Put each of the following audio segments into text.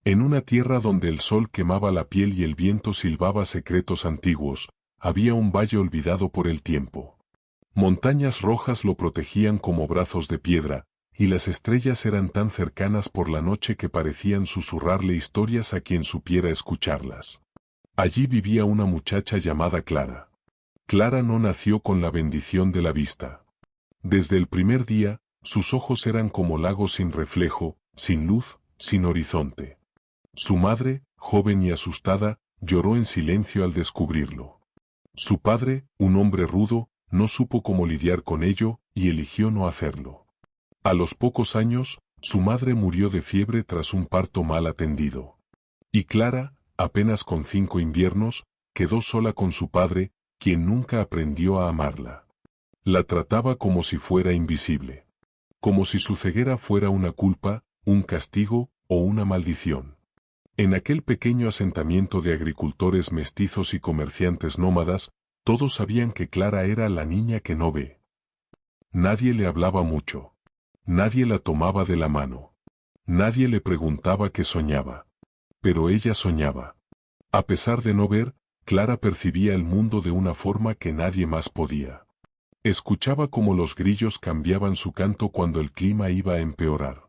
En una tierra donde el sol quemaba la piel y el viento silbaba secretos antiguos, había un valle olvidado por el tiempo. Montañas rojas lo protegían como brazos de piedra, y las estrellas eran tan cercanas por la noche que parecían susurrarle historias a quien supiera escucharlas. Allí vivía una muchacha llamada Clara. Clara no nació con la bendición de la vista. Desde el primer día, sus ojos eran como lagos sin reflejo, sin luz, sin horizonte. Su madre, joven y asustada, lloró en silencio al descubrirlo. Su padre, un hombre rudo, no supo cómo lidiar con ello, y eligió no hacerlo. A los pocos años, su madre murió de fiebre tras un parto mal atendido. Y Clara, apenas con 5 inviernos, quedó sola con su padre, quien nunca aprendió a amarla. La trataba como si fuera invisible. Como si su ceguera fuera una culpa, un castigo o una maldición. En aquel pequeño asentamiento de agricultores mestizos y comerciantes nómadas, todos sabían que Clara era la niña que no ve. Nadie le hablaba mucho. Nadie la tomaba de la mano. Nadie le preguntaba qué soñaba. Pero ella soñaba. A pesar de no ver, Clara percibía el mundo de una forma que nadie más podía. Escuchaba cómo los grillos cambiaban su canto cuando el clima iba a empeorar.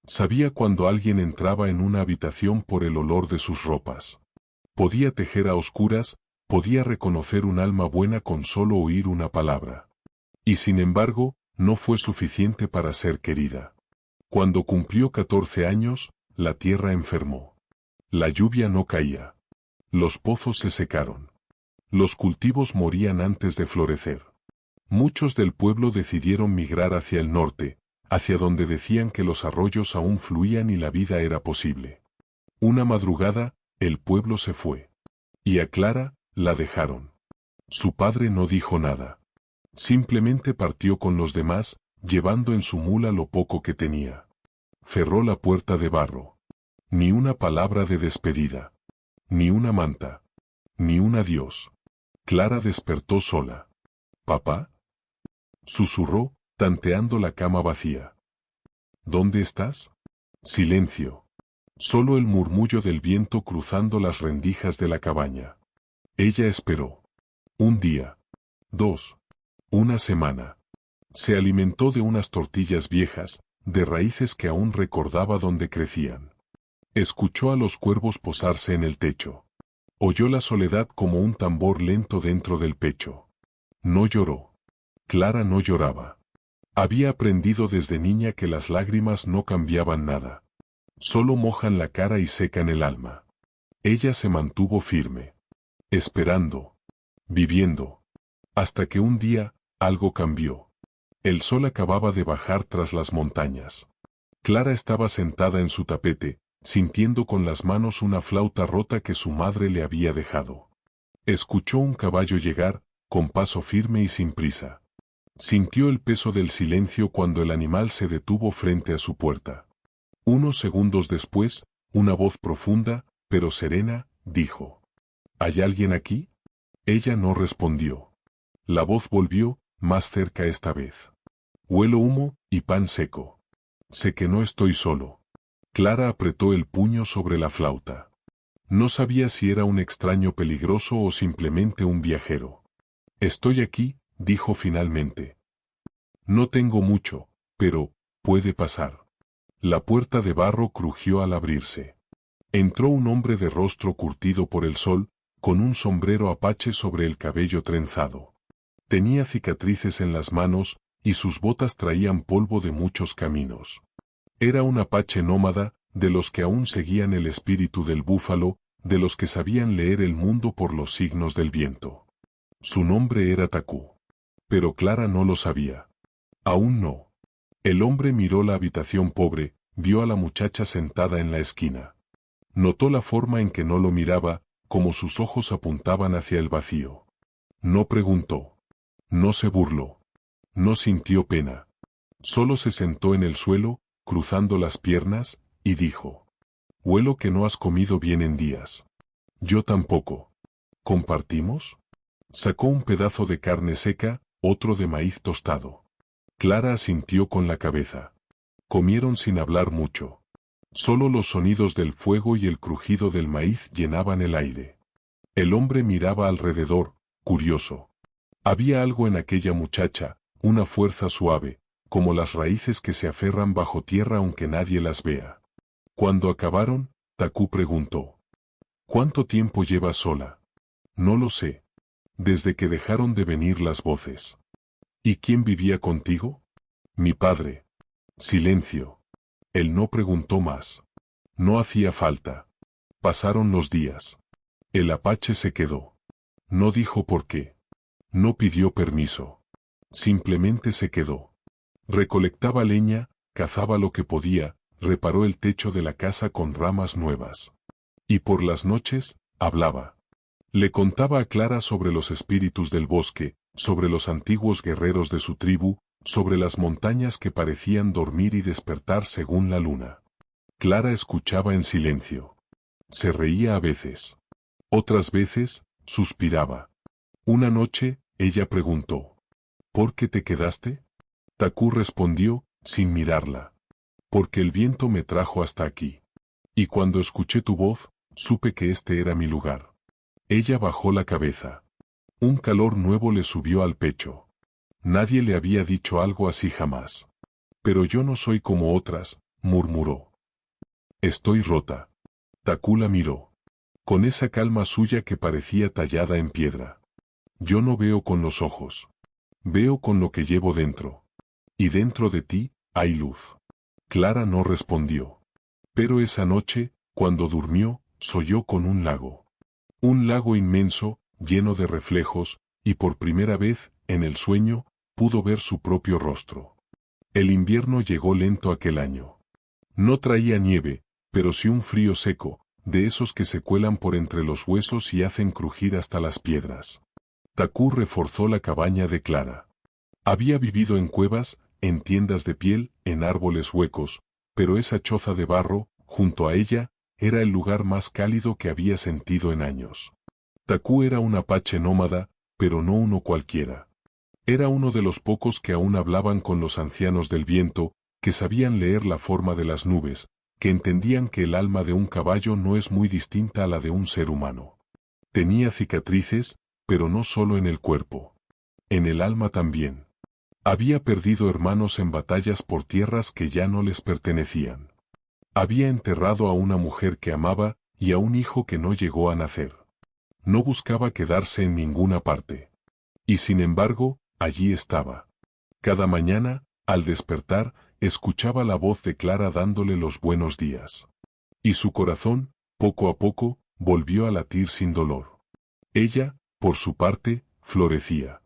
Sabía cuando alguien entraba en una habitación por el olor de sus ropas. Podía tejer a oscuras, podía reconocer un alma buena con solo oír una palabra. Y sin embargo, no fue suficiente para ser querida. Cuando cumplió 14 años, la tierra enfermó. La lluvia no caía. Los pozos se secaron. Los cultivos morían antes de florecer. Muchos del pueblo decidieron migrar hacia el norte, hacia donde decían que los arroyos aún fluían y la vida era posible. Una madrugada, el pueblo se fue. Y a Clara, la dejaron. Su padre no dijo nada. Simplemente partió con los demás, llevando en su mula lo poco que tenía. Cerró la puerta de barro. Ni una palabra de despedida. Ni una manta. Ni un adiós. Clara despertó sola. ¿Papá? Susurró, tanteando la cama vacía. ¿Dónde estás? Silencio. Solo el murmullo del viento cruzando las rendijas de la cabaña. Ella esperó. Un día. 2. Una semana. Se alimentó de unas tortillas viejas, de raíces que aún recordaba donde crecían. Escuchó a los cuervos posarse en el techo. Oyó la soledad como un tambor lento dentro del pecho. No lloró. Clara no lloraba. Había aprendido desde niña que las lágrimas no cambiaban nada. Solo mojan la cara y secan el alma. Ella se mantuvo firme. Esperando. Viviendo. Hasta que un día, algo cambió. El sol acababa de bajar tras las montañas. Clara estaba sentada en su tapete, sintiendo con las manos una flauta rota que su madre le había dejado. Escuchó un caballo llegar, con paso firme y sin prisa. Sintió el peso del silencio cuando el animal se detuvo frente a su puerta. Unos segundos después, una voz profunda, pero serena, dijo: ¿Hay alguien aquí? Ella no respondió. La voz volvió, más cerca esta vez. Huelo humo y pan seco. Sé que no estoy solo. Clara apretó el puño sobre la flauta. No sabía si era un extraño peligroso o simplemente un viajero. Estoy aquí, dijo finalmente. No tengo mucho, pero puede pasar. La puerta de barro crujió al abrirse. Entró un hombre de rostro curtido por el sol, con un sombrero apache sobre el cabello trenzado. Tenía cicatrices en las manos, y sus botas traían polvo de muchos caminos. Era un apache nómada, de los que aún seguían el espíritu del búfalo, de los que sabían leer el mundo por los signos del viento. Su nombre era Takú. Pero Clara no lo sabía. Aún no. El hombre miró la habitación pobre, vio a la muchacha sentada en la esquina. Notó la forma en que no lo miraba, como sus ojos apuntaban hacia el vacío. No preguntó. No se burló. No sintió pena. Solo se sentó en el suelo, cruzando las piernas, y dijo: Huelo que no has comido bien en días. Yo tampoco. ¿Compartimos? Sacó un pedazo de carne seca, otro de maíz tostado. Clara asintió con la cabeza. Comieron sin hablar mucho. Solo los sonidos del fuego y el crujido del maíz llenaban el aire. El hombre miraba alrededor, curioso. Había algo en aquella muchacha, una fuerza suave, como las raíces que se aferran bajo tierra aunque nadie las vea. Cuando acabaron, Takú preguntó: ¿cuánto tiempo llevas sola? No lo sé. Desde que dejaron de venir las voces. ¿Y quién vivía contigo? Mi padre. Silencio. Él no preguntó más. No hacía falta. Pasaron los días. El apache se quedó. No dijo por qué. No pidió permiso. Simplemente se quedó. Recolectaba leña, cazaba lo que podía, reparó el techo de la casa con ramas nuevas. Y por las noches, hablaba. Le contaba a Clara sobre los espíritus del bosque, sobre los antiguos guerreros de su tribu, sobre las montañas que parecían dormir y despertar según la luna. Clara escuchaba en silencio. Se reía a veces. Otras veces, suspiraba. Una noche, ella preguntó: ¿por qué te quedaste? Takú respondió, sin mirarla. Porque el viento me trajo hasta aquí. Y cuando escuché tu voz, supe que este era mi lugar. Ella bajó la cabeza. Un calor nuevo le subió al pecho. Nadie le había dicho algo así jamás. Pero yo no soy como otras, murmuró. Estoy rota. Takú la miró. Con esa calma suya que parecía tallada en piedra. Yo no veo con los ojos. Veo con lo que llevo dentro. Y dentro de ti, hay luz. Clara no respondió. Pero esa noche, cuando durmió, soñó con un lago. Un lago inmenso, lleno de reflejos, y por primera vez, en el sueño, pudo ver su propio rostro. El invierno llegó lento aquel año. No traía nieve, pero sí un frío seco, de esos que se cuelan por entre los huesos y hacen crujir hasta las piedras. Takú reforzó la cabaña de Clara. Había vivido en cuevas, en tiendas de piel, en árboles huecos, pero esa choza de barro, junto a ella, era el lugar más cálido que había sentido en años. Takú era un apache nómada, pero no uno cualquiera. Era uno de los pocos que aún hablaban con los ancianos del viento, que sabían leer la forma de las nubes, que entendían que el alma de un caballo no es muy distinta a la de un ser humano. Tenía cicatrices, pero no solo en el cuerpo. En el alma también. Había perdido hermanos en batallas por tierras que ya no les pertenecían. Había enterrado a una mujer que amaba y a un hijo que no llegó a nacer. No buscaba quedarse en ninguna parte. Y sin embargo, allí estaba. Cada mañana, al despertar, escuchaba la voz de Clara dándole los buenos días. Y su corazón, poco a poco, volvió a latir sin dolor. Ella, por su parte, florecía.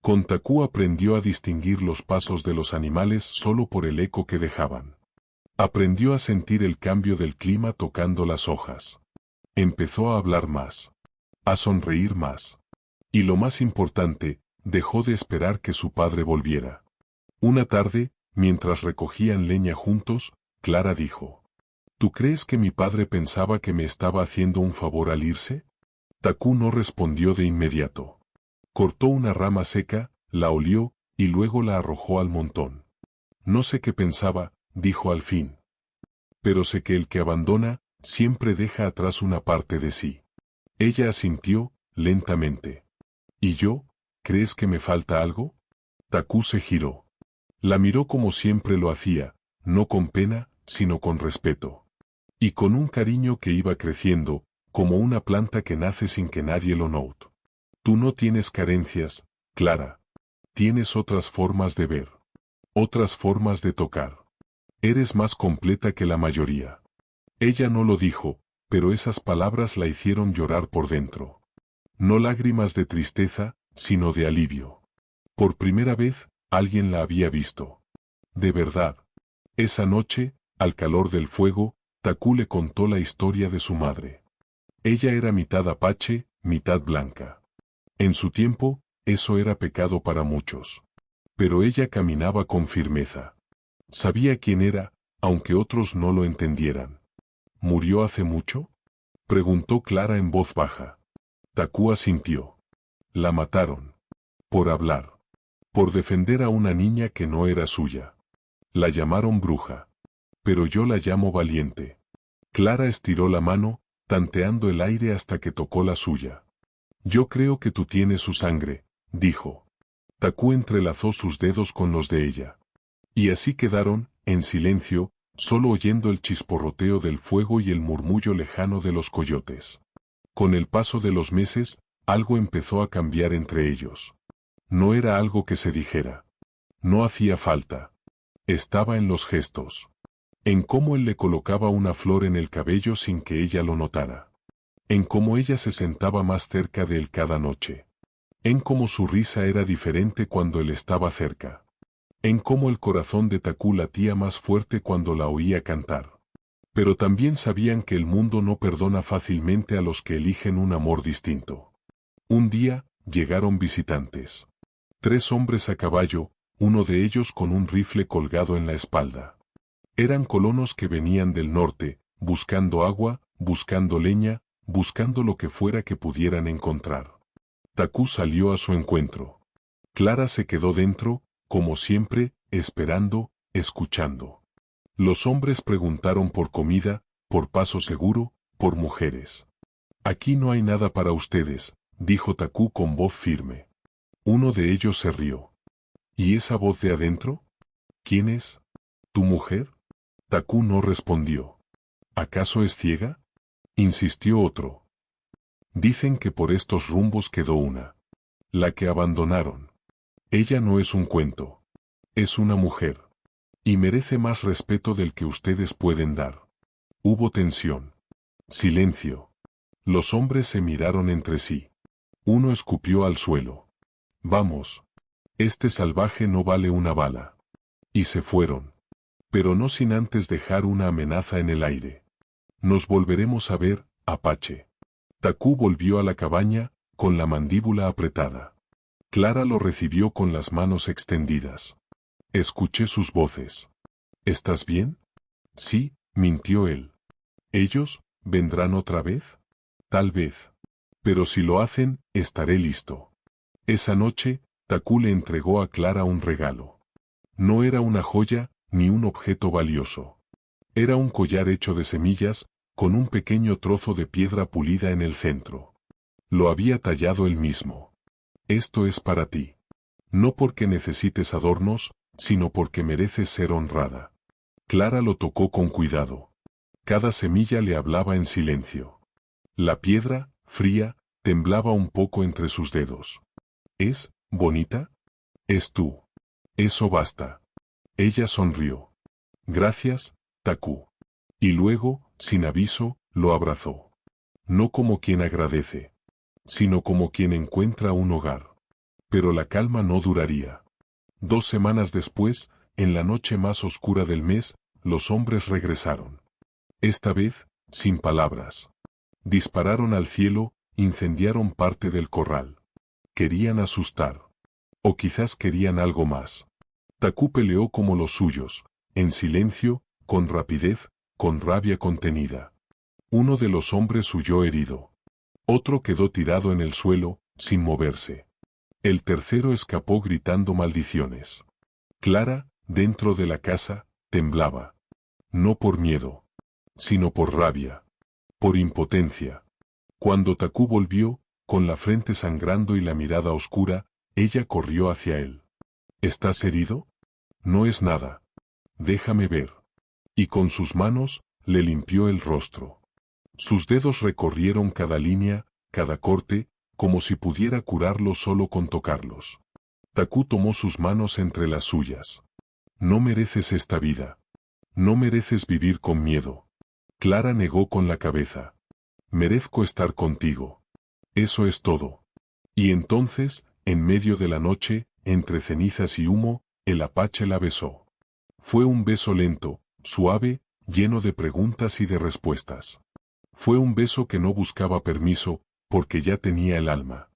Con Takú aprendió a distinguir los pasos de los animales solo por el eco que dejaban. Aprendió a sentir el cambio del clima tocando las hojas. Empezó a hablar más. A sonreír más. Y lo más importante, dejó de esperar que su padre volviera. Una tarde, mientras recogían leña juntos, Clara dijo: ¿tú crees que mi padre pensaba que me estaba haciendo un favor al irse? Takú no respondió de inmediato. Cortó una rama seca, la olió, y luego la arrojó al montón. No sé qué pensaba, dijo al fin. Pero sé que el que abandona, siempre deja atrás una parte de sí. Ella asintió, lentamente. ¿Y yo? ¿Crees que me falta algo? Takú se giró. La miró como siempre lo hacía, no con pena, sino con respeto. Y con un cariño que iba creciendo, como una planta que nace sin que nadie lo note. Tú no tienes carencias, Clara. Tienes otras formas de ver. Otras formas de tocar. Eres más completa que la mayoría. Ella no lo dijo, pero esas palabras la hicieron llorar por dentro. No lágrimas de tristeza, sino de alivio. Por primera vez, alguien la había visto. De verdad. Esa noche, al calor del fuego, Takú le contó la historia de su madre. Ella era mitad apache, mitad blanca. En su tiempo, eso era pecado para muchos. Pero ella caminaba con firmeza. Sabía quién era, aunque otros no lo entendieran. ¿Murió hace mucho? Preguntó Clara en voz baja. Takú asintió. La mataron. Por hablar. Por defender a una niña que no era suya. La llamaron bruja. pero yo la llamo valiente. Clara estiró la mano, tanteando el aire hasta que tocó la suya. Yo creo que tú tienes su sangre, dijo. Takú entrelazó sus dedos con los de ella. Y así quedaron, en silencio, solo oyendo el chisporroteo del fuego y el murmullo lejano de los coyotes. Con el paso de los meses, algo empezó a cambiar entre ellos. No era algo que se dijera. No hacía falta. Estaba en los gestos. En cómo él le colocaba una flor en el cabello sin que ella lo notara. En cómo ella se sentaba más cerca de él cada noche. En cómo su risa era diferente cuando él estaba cerca. En cómo el corazón de Takú latía más fuerte cuando la oía cantar. Pero también sabían que el mundo no perdona fácilmente a los que eligen un amor distinto. Un día, llegaron visitantes. 3 hombres a caballo, uno de ellos con un rifle colgado en la espalda. Eran colonos que venían del norte, buscando agua, buscando leña, buscando lo que fuera que pudieran encontrar. Takú salió a su encuentro. Clara se quedó dentro, como siempre, esperando, escuchando. Los hombres preguntaron por comida, por paso seguro, por mujeres. Aquí no hay nada para ustedes, dijo Takú con voz firme. Uno de ellos se rió. ¿Y esa voz de adentro? ¿Quién es? ¿Tu mujer? Takú no respondió. ¿Acaso es ciega? Insistió otro. Dicen que por estos rumbos quedó una. La que abandonaron. Ella no es un cuento. Es una mujer. Y merece más respeto del que ustedes pueden dar. Hubo tensión. Silencio. Los hombres se miraron entre sí. Uno escupió al suelo. Vamos. Este salvaje no vale una bala. Y se fueron. Pero no sin antes dejar una amenaza en el aire. Nos volveremos a ver, Apache. Takú volvió a la cabaña, con la mandíbula apretada. Clara lo recibió con las manos extendidas. Escuché sus voces. ¿Estás bien? Sí, mintió él. ¿Ellos vendrán otra vez? Tal vez. Pero si lo hacen, estaré listo. Esa noche, Takú le entregó a Clara un regalo. No era una joya, ni un objeto valioso. Era un collar hecho de semillas, con un pequeño trozo de piedra pulida en el centro. Lo había tallado él mismo. Esto es para ti. No porque necesites adornos, sino porque mereces ser honrada. Clara lo tocó con cuidado. Cada semilla le hablaba en silencio. La piedra, fría, temblaba un poco entre sus dedos. ¿Es bonita? Es tú. Eso basta. Ella sonrió. Gracias, Takú. Y luego, sin aviso, lo abrazó. No como quien agradece, sino como quien encuentra un hogar. Pero la calma no duraría. 2 semanas después, en la noche más oscura del mes, los hombres regresaron. Esta vez, sin palabras. Dispararon al cielo, incendiaron parte del corral. Querían asustar. O quizás querían algo más. Takú peleó como los suyos, en silencio, con rapidez, con rabia contenida. Uno de los hombres huyó herido. Otro quedó tirado en el suelo, sin moverse. El tercero escapó gritando maldiciones. Clara, dentro de la casa, temblaba. No por miedo, sino por rabia. Por impotencia. Cuando Takú volvió, con la frente sangrando y la mirada oscura, ella corrió hacia él. ¿Estás herido? No es nada. Déjame ver. Y con sus manos, le limpió el rostro. Sus dedos recorrieron cada línea, cada corte, como si pudiera curarlo solo con tocarlos. Takú tomó sus manos entre las suyas. No mereces esta vida. No mereces vivir con miedo. Clara negó con la cabeza. Merezco estar contigo. Eso es todo. Y entonces, en medio de la noche, entre cenizas y humo, el apache la besó. Fue un beso lento, suave, lleno de preguntas y de respuestas. Fue un beso que no buscaba permiso, porque ya tenía el alma.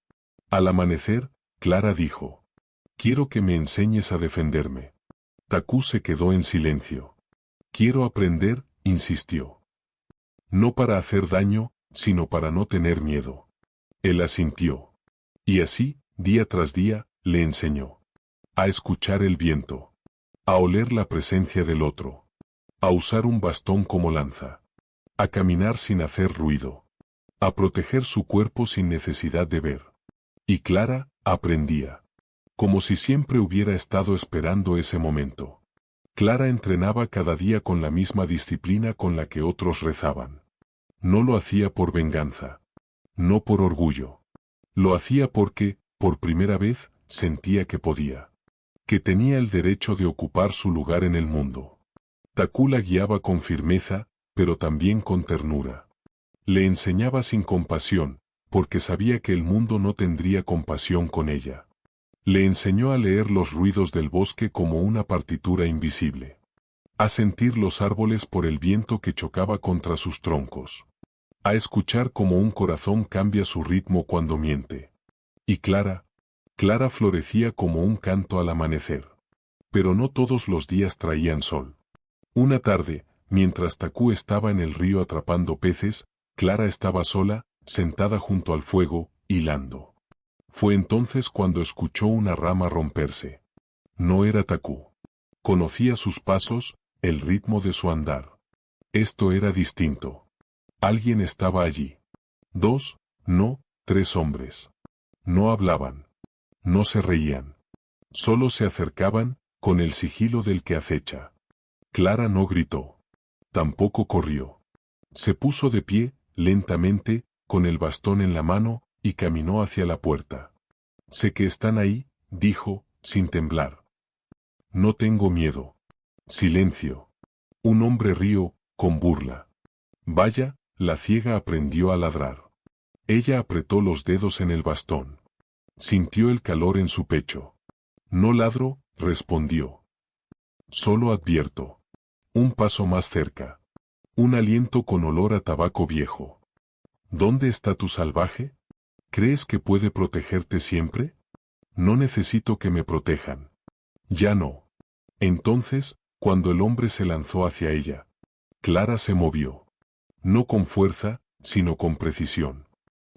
Al amanecer, Clara dijo: quiero que me enseñes a defenderme. Takú se quedó en silencio. Quiero aprender, insistió. No para hacer daño, sino para no tener miedo. Él asintió. Y así, día tras día, le enseñó. A escuchar el viento. A oler la presencia del otro. a usar un bastón como lanza, a caminar sin hacer ruido, a proteger su cuerpo sin necesidad de ver. Y Clara aprendía, como si siempre hubiera estado esperando ese momento. Clara entrenaba cada día con la misma disciplina con la que otros rezaban. No lo hacía por venganza, no por orgullo. Lo hacía porque, por primera vez, sentía que podía, que tenía el derecho de ocupar su lugar en el mundo. Taku la guiaba con firmeza, pero también con ternura. Le enseñaba sin compasión, porque sabía que el mundo no tendría compasión con ella. Le enseñó a leer los ruidos del bosque como una partitura invisible, a sentir los árboles por el viento que chocaba contra sus troncos, a escuchar cómo un corazón cambia su ritmo cuando miente. Y Clara florecía como un canto al amanecer. Pero no todos los días traían sol. Una tarde, mientras Taku estaba en el río atrapando peces, Clara estaba sola, sentada junto al fuego, hilando. Fue entonces cuando escuchó una rama romperse. No era Taku. Conocía sus pasos, el ritmo de su andar. Esto era distinto. Alguien estaba allí. 2, no, 3 hombres. No hablaban. No se reían. Solo se acercaban, con el sigilo del que acecha. Clara no gritó. Tampoco corrió. Se puso de pie, lentamente, con el bastón en la mano, y caminó hacia la puerta. Sé que están ahí, dijo, sin temblar. No tengo miedo. Silencio. Un hombre rió, con burla. Vaya, la ciega aprendió a ladrar. Ella apretó los dedos en el bastón. Sintió el calor en su pecho. No ladro, respondió. Solo advierto. Un paso más cerca. Un aliento con olor a tabaco viejo. ¿Dónde está tu salvaje? ¿Crees que puede protegerte siempre? No necesito que me protejan. Ya no. Entonces, cuando el hombre se lanzó hacia ella, Clara se movió. No con fuerza, sino con precisión.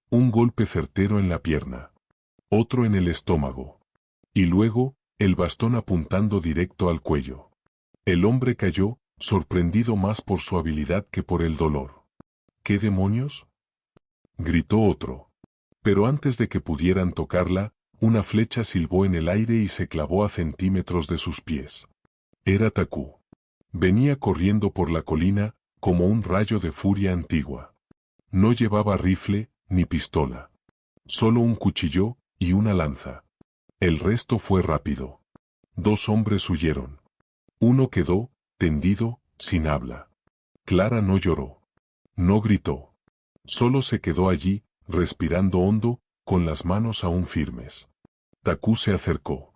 Un golpe certero en la pierna. Otro en el estómago. Y luego, el bastón apuntando directo al cuello. El hombre cayó, sorprendido más por su habilidad que por el dolor. ¿Qué demonios? Gritó otro. Pero antes de que pudieran tocarla, una flecha silbó en el aire y se clavó a centímetros de sus pies. Era Taku. Venía corriendo por la colina, como un rayo de furia antigua. No llevaba rifle, ni pistola. Solo un cuchillo, y una lanza. El resto fue rápido. 2 hombres huyeron. Uno quedó, tendido, sin habla. Clara no lloró. No gritó. Solo se quedó allí, respirando hondo, con las manos aún firmes. Taku se acercó.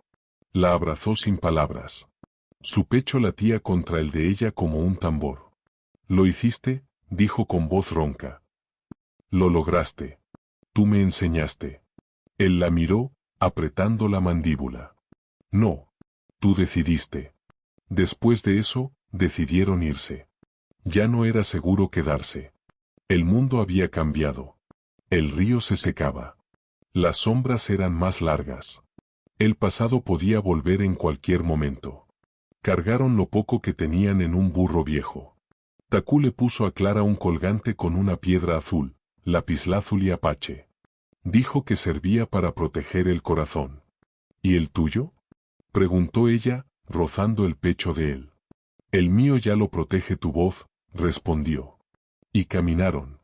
La abrazó sin palabras. Su pecho latía contra el de ella como un tambor. «Lo hiciste», dijo con voz ronca. «Lo lograste. Tú me enseñaste». Él la miró, apretando la mandíbula. «No. Tú decidiste». Después de eso, decidieron irse. Ya no era seguro quedarse. El mundo había cambiado. El río se secaba. Las sombras eran más largas. El pasado podía volver en cualquier momento. Cargaron lo poco que tenían en un burro viejo. Taku le puso a Clara un colgante con una piedra azul, lapislázuli apache. Dijo que servía para proteger el corazón. ¿Y el tuyo?, preguntó ella, rozando el pecho de él. El mío ya lo protege tu voz, respondió. Y caminaron.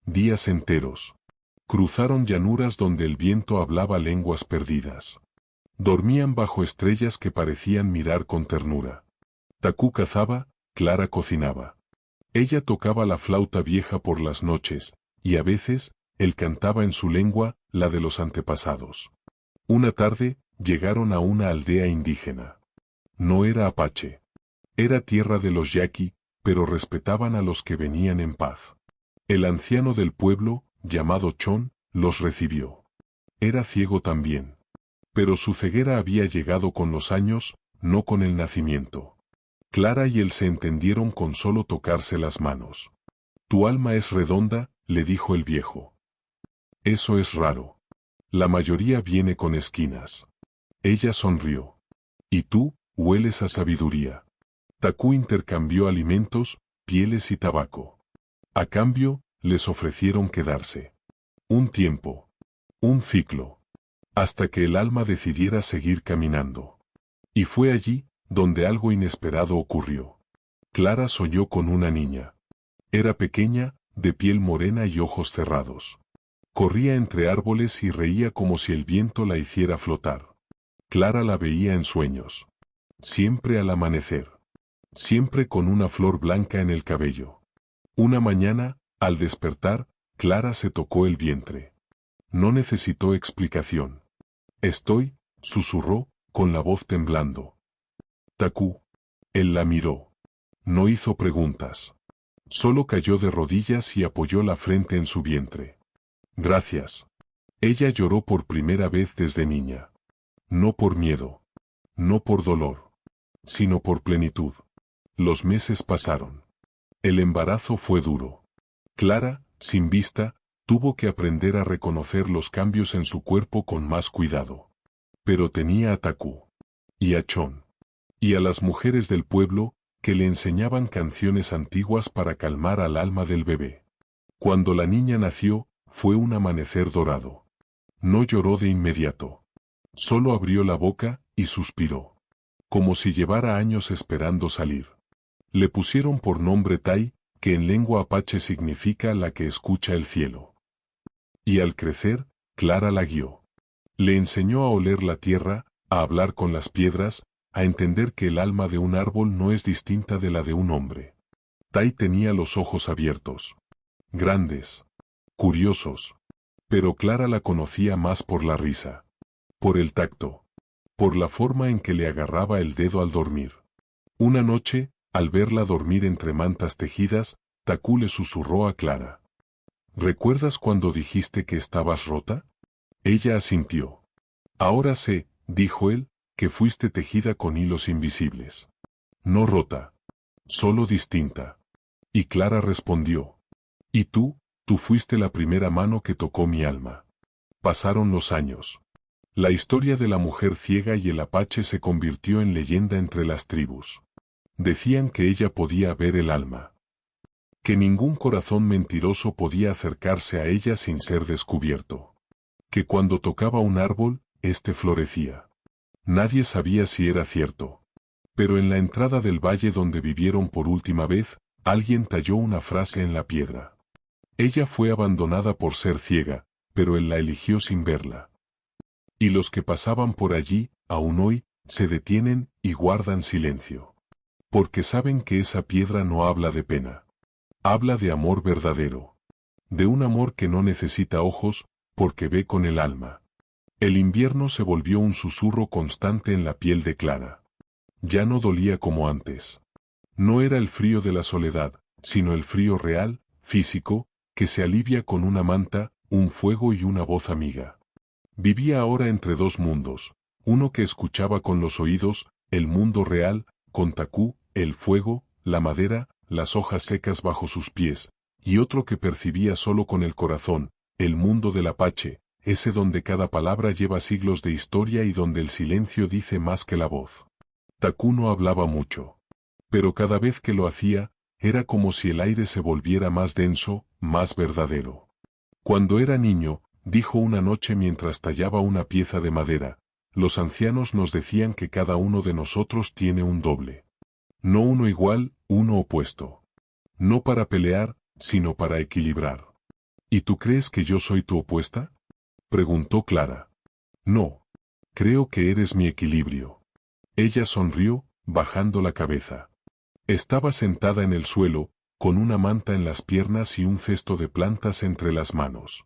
Días enteros. Cruzaron llanuras donde el viento hablaba lenguas perdidas. Dormían bajo estrellas que parecían mirar con ternura. Taku cazaba, Clara cocinaba. Ella tocaba la flauta vieja por las noches, y a veces, él cantaba en su lengua, la de los antepasados. Una tarde, llegaron a una aldea indígena. No era apache. Era tierra de los yaqui, pero respetaban a los que venían en paz. El anciano del pueblo, llamado Chon, los recibió. Era ciego también. Pero su ceguera había llegado con los años, no con el nacimiento. Clara y él se entendieron con solo tocarse las manos. Tu alma es redonda, le dijo el viejo. Eso es raro. La mayoría viene con esquinas. Ella sonrió. Y tú, hueles a sabiduría. Takú intercambió alimentos, pieles y tabaco. A cambio, les ofrecieron quedarse. Un tiempo. Un ciclo. Hasta que el alma decidiera seguir caminando. Y fue allí, donde algo inesperado ocurrió. Clara soñó con una niña. Era pequeña, de piel morena y ojos cerrados. Corría entre árboles y reía como si el viento la hiciera flotar. Clara la veía en sueños. Siempre al amanecer. Siempre con una flor blanca en el cabello. Una mañana, al despertar, Clara se tocó el vientre. No necesitó explicación. «Estoy», susurró, con la voz temblando. «Takú». Él la miró. No hizo preguntas. Solo cayó de rodillas y apoyó la frente en su vientre. «Gracias». Ella lloró por primera vez desde niña. No por miedo. No por dolor. Sino por plenitud. Los meses pasaron. El embarazo fue duro. Clara, sin vista, tuvo que aprender a reconocer los cambios en su cuerpo con más cuidado. Pero tenía a Takú. Y a Chon. Y a las mujeres del pueblo, que le enseñaban canciones antiguas para calmar al alma del bebé. Cuando la niña nació, fue un amanecer dorado. No lloró de inmediato. Solo abrió la boca y suspiró. Como si llevara años esperando salir. Le pusieron por nombre Tai, que en lengua apache significa la que escucha el cielo. Y al crecer, Clara la guió. Le enseñó a oler la tierra, a hablar con las piedras, a entender que el alma de un árbol no es distinta de la de un hombre. Tai tenía los ojos abiertos. Grandes. Curiosos. Pero Clara la conocía más por la risa. Por el tacto. Por la forma en que le agarraba el dedo al dormir. Una noche, al verla dormir entre mantas tejidas, Takú le susurró a Clara. ¿Recuerdas cuando dijiste que estabas rota? Ella asintió. Ahora sé, dijo él, que fuiste tejida con hilos invisibles. No rota. Solo distinta. Y Clara respondió. ¿Y tú? Tú fuiste la primera mano que tocó mi alma. Pasaron los años. La historia de la mujer ciega y el apache se convirtió en leyenda entre las tribus. Decían que ella podía ver el alma. Que ningún corazón mentiroso podía acercarse a ella sin ser descubierto. Que cuando tocaba un árbol, éste florecía. Nadie sabía si era cierto. Pero en la entrada del valle donde vivieron por última vez, alguien talló una frase en la piedra. Ella fue abandonada por ser ciega, pero él la eligió sin verla. Y los que pasaban por allí, aún hoy, se detienen y guardan silencio. Porque saben que esa piedra no habla de pena. Habla de amor verdadero. De un amor que no necesita ojos, porque ve con el alma. El invierno se volvió un susurro constante en la piel de Clara. Ya no dolía como antes. No era el frío de la soledad, sino el frío real, físico, que se alivia con una manta, un fuego y una voz amiga. Vivía ahora entre dos mundos, uno que escuchaba con los oídos, el mundo real, con Takú, el fuego, la madera, las hojas secas bajo sus pies, y otro que percibía solo con el corazón, el mundo del apache, ese donde cada palabra lleva siglos de historia y donde el silencio dice más que la voz. Takú no hablaba mucho. Pero cada vez que lo hacía, era como si el aire se volviera más denso, más verdadero. Cuando era niño, dijo una noche mientras tallaba una pieza de madera, los ancianos nos decían que cada uno de nosotros tiene un doble. No uno igual, uno opuesto. No para pelear, sino para equilibrar. ¿Y tú crees que yo soy tu opuesta? Preguntó Clara. No. Creo que eres mi equilibrio. Ella sonrió, bajando la cabeza. Estaba sentada en el suelo, con una manta en las piernas y un cesto de plantas entre las manos.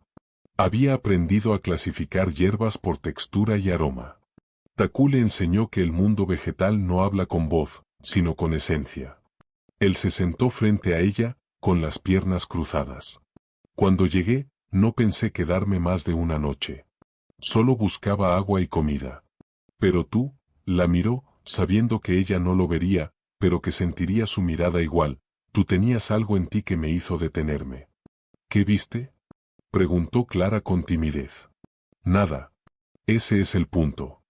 Había aprendido a clasificar hierbas por textura y aroma. Takú le enseñó que el mundo vegetal no habla con voz, sino con esencia. Él se sentó frente a ella, con las piernas cruzadas. Cuando llegué, no pensé quedarme más de una noche. Solo buscaba agua y comida. Pero tú, la miró, sabiendo que ella no lo vería, pero que sentiría su mirada igual, tú tenías algo en ti que me hizo detenerme. ¿Qué viste? Preguntó Clara con timidez. Nada. Ese es el punto.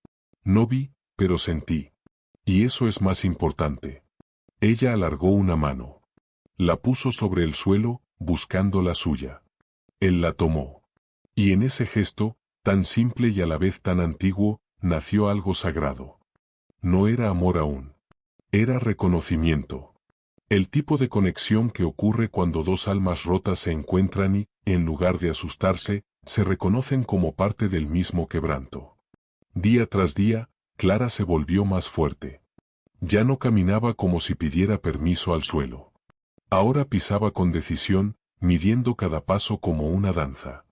No vi, pero sentí. Y eso es más importante. Ella alargó una mano. La puso sobre el suelo, buscando la suya. Él la tomó. Y en ese gesto, tan simple y a la vez tan antiguo, nació algo sagrado. No era amor aún. Era reconocimiento. El tipo de conexión que ocurre cuando dos almas rotas se encuentran y, en lugar de asustarse, se reconocen como parte del mismo quebranto. Día tras día, Clara se volvió más fuerte. Ya no caminaba como si pidiera permiso al suelo. Ahora pisaba con decisión, midiendo cada paso como una danza.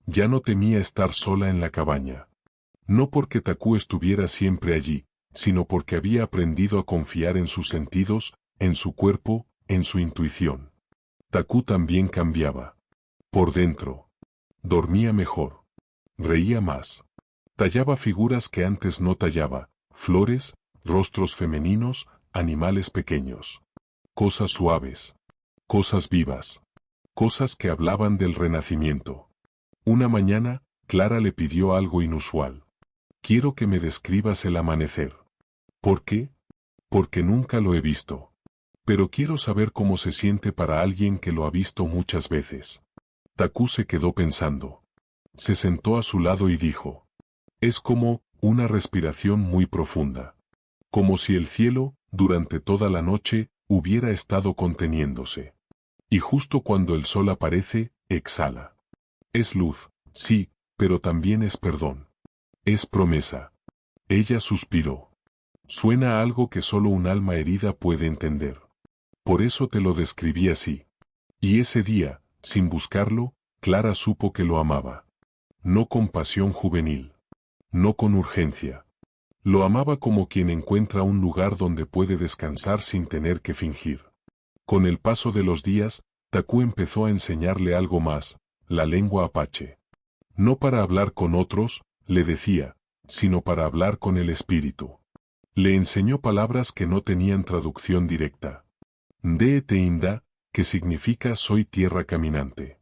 Ya no temía estar sola en la cabaña. No porque Takú estuviera siempre allí, sino porque había aprendido a confiar en sus sentidos, en su cuerpo, en su intuición. Takú también cambiaba. Por dentro. Dormía mejor. Reía más. Tallaba figuras que antes no tallaba, flores, rostros femeninos, animales pequeños. Cosas suaves. Cosas vivas. Cosas que hablaban del renacimiento. Una mañana, Clara le pidió algo inusual. Quiero que me describas el amanecer. ¿Por qué? Porque nunca lo he visto. Pero quiero saber cómo se siente para alguien que lo ha visto muchas veces. Takú se quedó pensando. Se sentó a su lado y dijo. Es como una respiración muy profunda. Como si el cielo, durante toda la noche, hubiera estado conteniéndose. Y justo cuando el sol aparece, exhala. Es luz, sí, pero también es perdón. Es promesa. Ella suspiró. Suena a algo que solo un alma herida puede entender. Por eso te lo describí así. Y ese día, sin buscarlo, Clara supo que lo amaba. No con pasión juvenil. No con urgencia. Lo amaba como quien encuentra un lugar donde puede descansar sin tener que fingir. Con el paso de los días, Takú empezó a enseñarle algo más, la lengua apache. No para hablar con otros, le decía, sino para hablar con el espíritu. Le enseñó palabras que no tenían traducción directa. Deete Inda, que significa soy tierra caminante.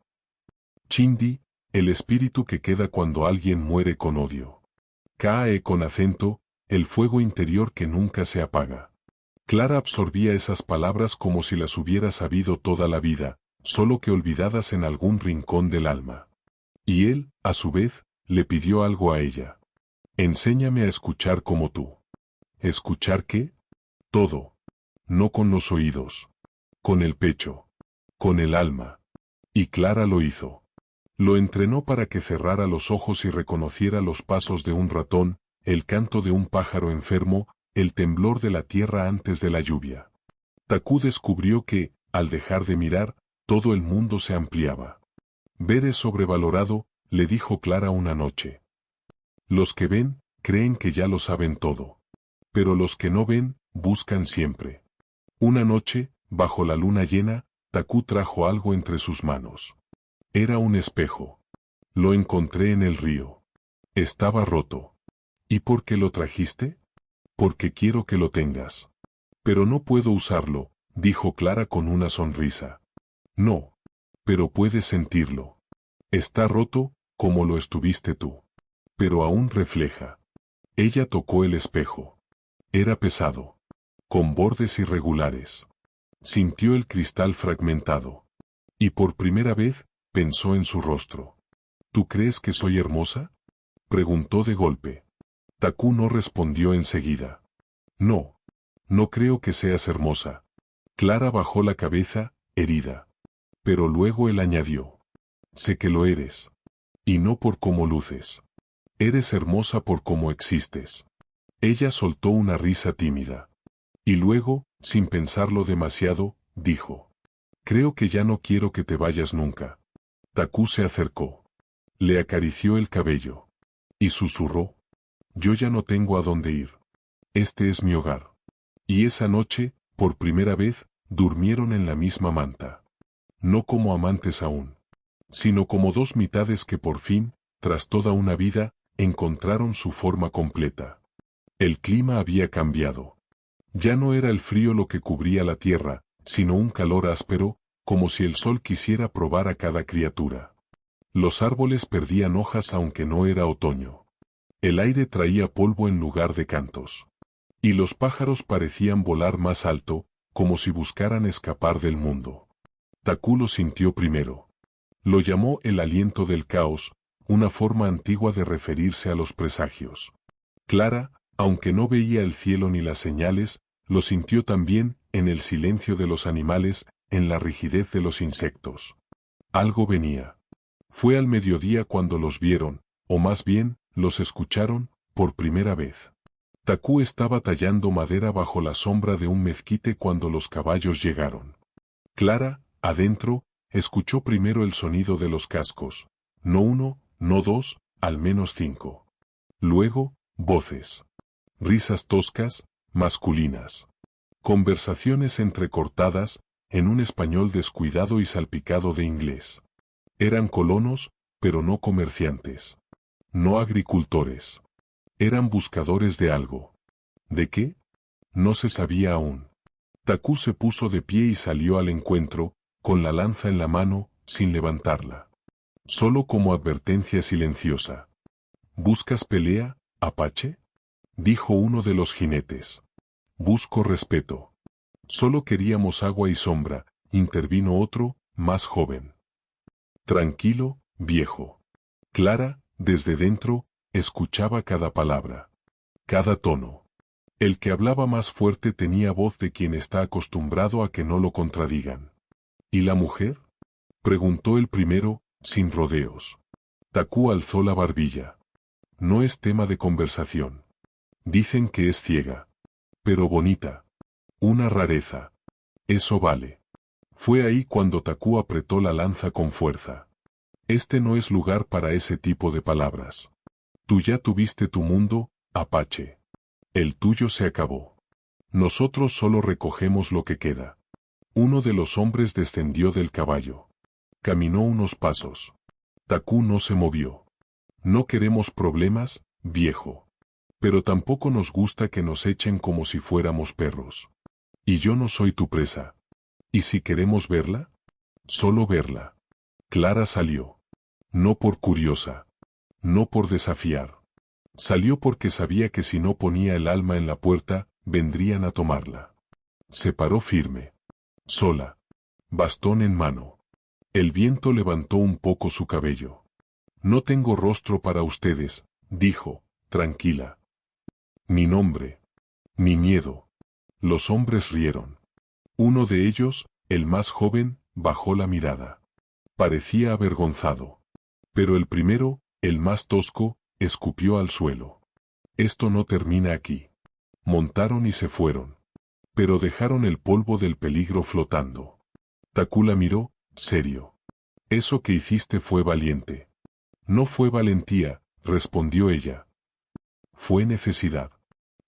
Chindi, el espíritu que queda cuando alguien muere con odio. Kae con acento, el fuego interior que nunca se apaga. Clara absorbía esas palabras como si las hubiera sabido toda la vida, solo que olvidadas en algún rincón del alma. Y él, a su vez, le pidió algo a ella. Enséñame a escuchar como tú. ¿Escuchar qué? Todo. No con los oídos. Con el pecho. Con el alma. Y Clara lo hizo. Lo entrenó para que cerrara los ojos y reconociera los pasos de un ratón, el canto de un pájaro enfermo, el temblor de la tierra antes de la lluvia. Takú descubrió que, al dejar de mirar, todo el mundo se ampliaba. Ver es sobrevalorado, le dijo Clara una noche. Los que ven, creen que ya lo saben todo. Pero los que no ven, buscan siempre. Una noche, bajo la luna llena, Takú trajo algo entre sus manos. Era un espejo. Lo encontré en el río. Estaba roto. ¿Y por qué lo trajiste? Porque quiero que lo tengas. Pero no puedo usarlo, dijo Clara con una sonrisa. No. Pero puedes sentirlo. Está roto, como lo estuviste tú. Pero aún refleja. Ella tocó el espejo. Era pesado. Con bordes irregulares. Sintió el cristal fragmentado. Y por primera vez, pensó en su rostro. ¿Tú crees que soy hermosa? Preguntó de golpe. Takú no respondió enseguida. No. No creo que seas hermosa. Clara bajó la cabeza, herida. Pero luego él añadió. Sé que lo eres. Y no por cómo luces. Eres hermosa por cómo existes. Ella soltó una risa tímida. Y luego, sin pensarlo demasiado, dijo. Creo que ya no quiero que te vayas nunca. Takú se acercó. Le acarició el cabello. Y susurró. Yo ya no tengo a dónde ir. Este es mi hogar. Y esa noche, por primera vez, durmieron en la misma manta. No como amantes aún, sino como dos mitades que por fin, tras toda una vida, encontraron su forma completa. El clima había cambiado. Ya no era el frío lo que cubría la tierra, sino un calor áspero, como si el sol quisiera probar a cada criatura. Los árboles perdían hojas aunque no era otoño. El aire traía polvo en lugar de cantos. Y los pájaros parecían volar más alto, como si buscaran escapar del mundo. Takú lo sintió primero. Lo llamó el aliento del caos, una forma antigua de referirse a los presagios. Clara, aunque no veía el cielo ni las señales, lo sintió también en el silencio de los animales, en la rigidez de los insectos. Algo venía. Fue al mediodía cuando los vieron, o más bien, los escucharon, por primera vez. Takú estaba tallando madera bajo la sombra de un mezquite cuando los caballos llegaron. Clara, adentro, escuchó primero el sonido de los cascos. No uno, no dos, al menos 5. Luego, voces. Risas toscas, masculinas. Conversaciones entrecortadas, en un español descuidado y salpicado de inglés. Eran colonos, pero no comerciantes. No agricultores. Eran buscadores de algo. ¿De qué? No se sabía aún. Takú se puso de pie y salió al encuentro, con la lanza en la mano, sin levantarla. Solo como advertencia silenciosa. ¿Buscas pelea, Apache? Dijo uno de los jinetes. Busco respeto. Solo queríamos agua y sombra, intervino otro, más joven. Tranquilo, viejo. Clara, desde dentro, escuchaba cada palabra. Cada tono. El que hablaba más fuerte tenía voz de quien está acostumbrado a que no lo contradigan. ¿Y la mujer? Preguntó el primero, sin rodeos. Takú alzó la barbilla. No es tema de conversación. Dicen que es ciega. Pero bonita. Una rareza. Eso vale. Fue ahí cuando Takú apretó la lanza con fuerza. Este no es lugar para ese tipo de palabras. Tú ya tuviste tu mundo, Apache. El tuyo se acabó. Nosotros solo recogemos lo que queda. Uno de los hombres descendió del caballo. Caminó unos pasos. Takú no se movió. No queremos problemas, viejo. Pero tampoco nos gusta que nos echen como si fuéramos perros. Y yo no soy tu presa. ¿Y si queremos verla? Solo verla. Clara salió. No por curiosa. No por desafiar. Salió porque sabía que si no ponía el alma en la puerta, vendrían a tomarla. Se paró firme. Sola. Bastón en mano. El viento levantó un poco su cabello. No tengo rostro para ustedes, dijo, tranquila. Ni nombre. Ni miedo. Los hombres rieron. Uno de ellos, el más joven, bajó la mirada. Parecía avergonzado. Pero el primero, el más tosco, escupió al suelo. Esto no termina aquí. Montaron y se fueron. Pero dejaron el polvo del peligro flotando. Takú la miró, serio. Eso que hiciste fue valiente. No fue valentía, respondió ella. Fue necesidad.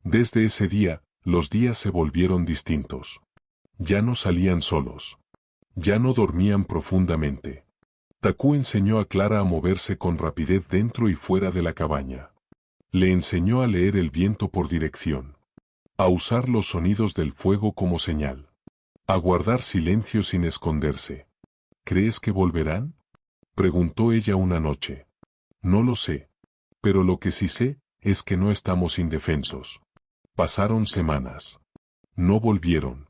Desde ese día, los días se volvieron distintos. Ya no salían solos. Ya no dormían profundamente. Takú enseñó a Clara a moverse con rapidez dentro y fuera de la cabaña. Le enseñó a leer el viento por dirección. A usar los sonidos del fuego como señal. A guardar silencio sin esconderse. ¿Crees que volverán? Preguntó ella una noche. No lo sé. Pero lo que sí sé, es que no estamos indefensos. Pasaron semanas. No volvieron.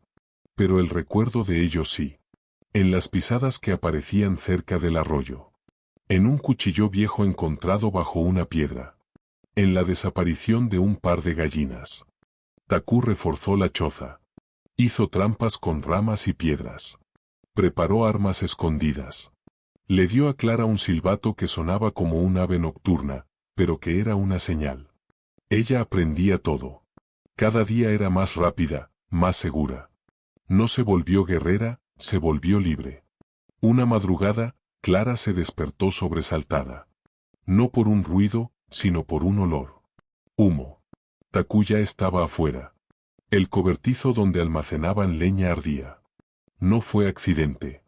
Pero el recuerdo de ellos sí. En las pisadas que aparecían cerca del arroyo. En un cuchillo viejo encontrado bajo una piedra. En la desaparición de un par de gallinas. Takú reforzó la choza. Hizo trampas con ramas y piedras. Preparó armas escondidas. Le dio a Clara un silbato que sonaba como un ave nocturna, pero que era una señal. Ella aprendía todo. Cada día era más rápida, más segura. No se volvió guerrera, se volvió libre. Una madrugada, Clara se despertó sobresaltada. No por un ruido, sino por un olor. Humo. Takú ya estaba afuera. El cobertizo donde almacenaban leña ardía. No fue accidente.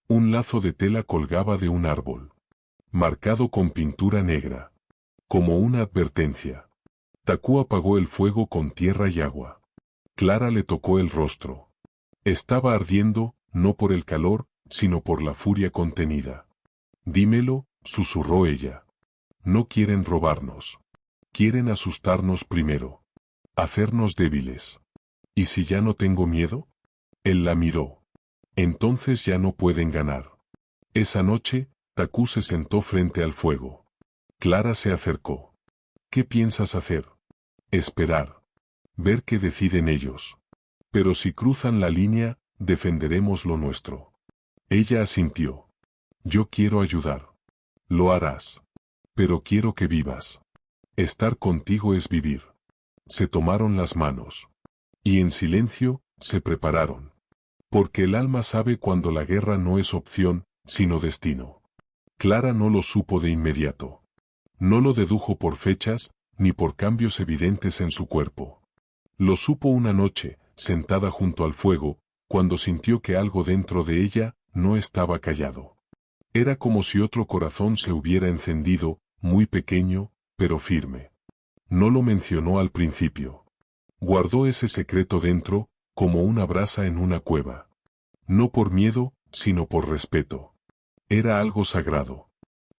Un lazo de tela colgaba de un árbol. Marcado con pintura negra. Como una advertencia. Takú apagó el fuego con tierra y agua. Clara le tocó el rostro. Estaba ardiendo, no por el calor, sino por la furia contenida. Dímelo, susurró ella. No quieren robarnos. Quieren asustarnos primero. Hacernos débiles. ¿Y si ya no tengo miedo? Él la miró. Entonces ya no pueden ganar. Esa noche, Takú se sentó frente al fuego. Clara se acercó. ¿Qué piensas hacer? Esperar. Ver qué deciden ellos. Pero si cruzan la línea, defenderemos lo nuestro. Ella asintió. Yo quiero ayudar. Lo harás. Pero quiero que vivas. Estar contigo es vivir. Se tomaron las manos. Y en silencio, se prepararon. Porque el alma sabe cuando la guerra no es opción, sino destino. Clara no lo supo de inmediato. No lo dedujo por fechas, ni por cambios evidentes en su cuerpo. Lo supo una noche, sentada junto al fuego, cuando sintió que algo dentro de ella no estaba callado. Era como si otro corazón se hubiera encendido, muy pequeño, pero firme. No lo mencionó al principio. Guardó ese secreto dentro, como una brasa en una cueva. No por miedo, sino por respeto. Era algo sagrado.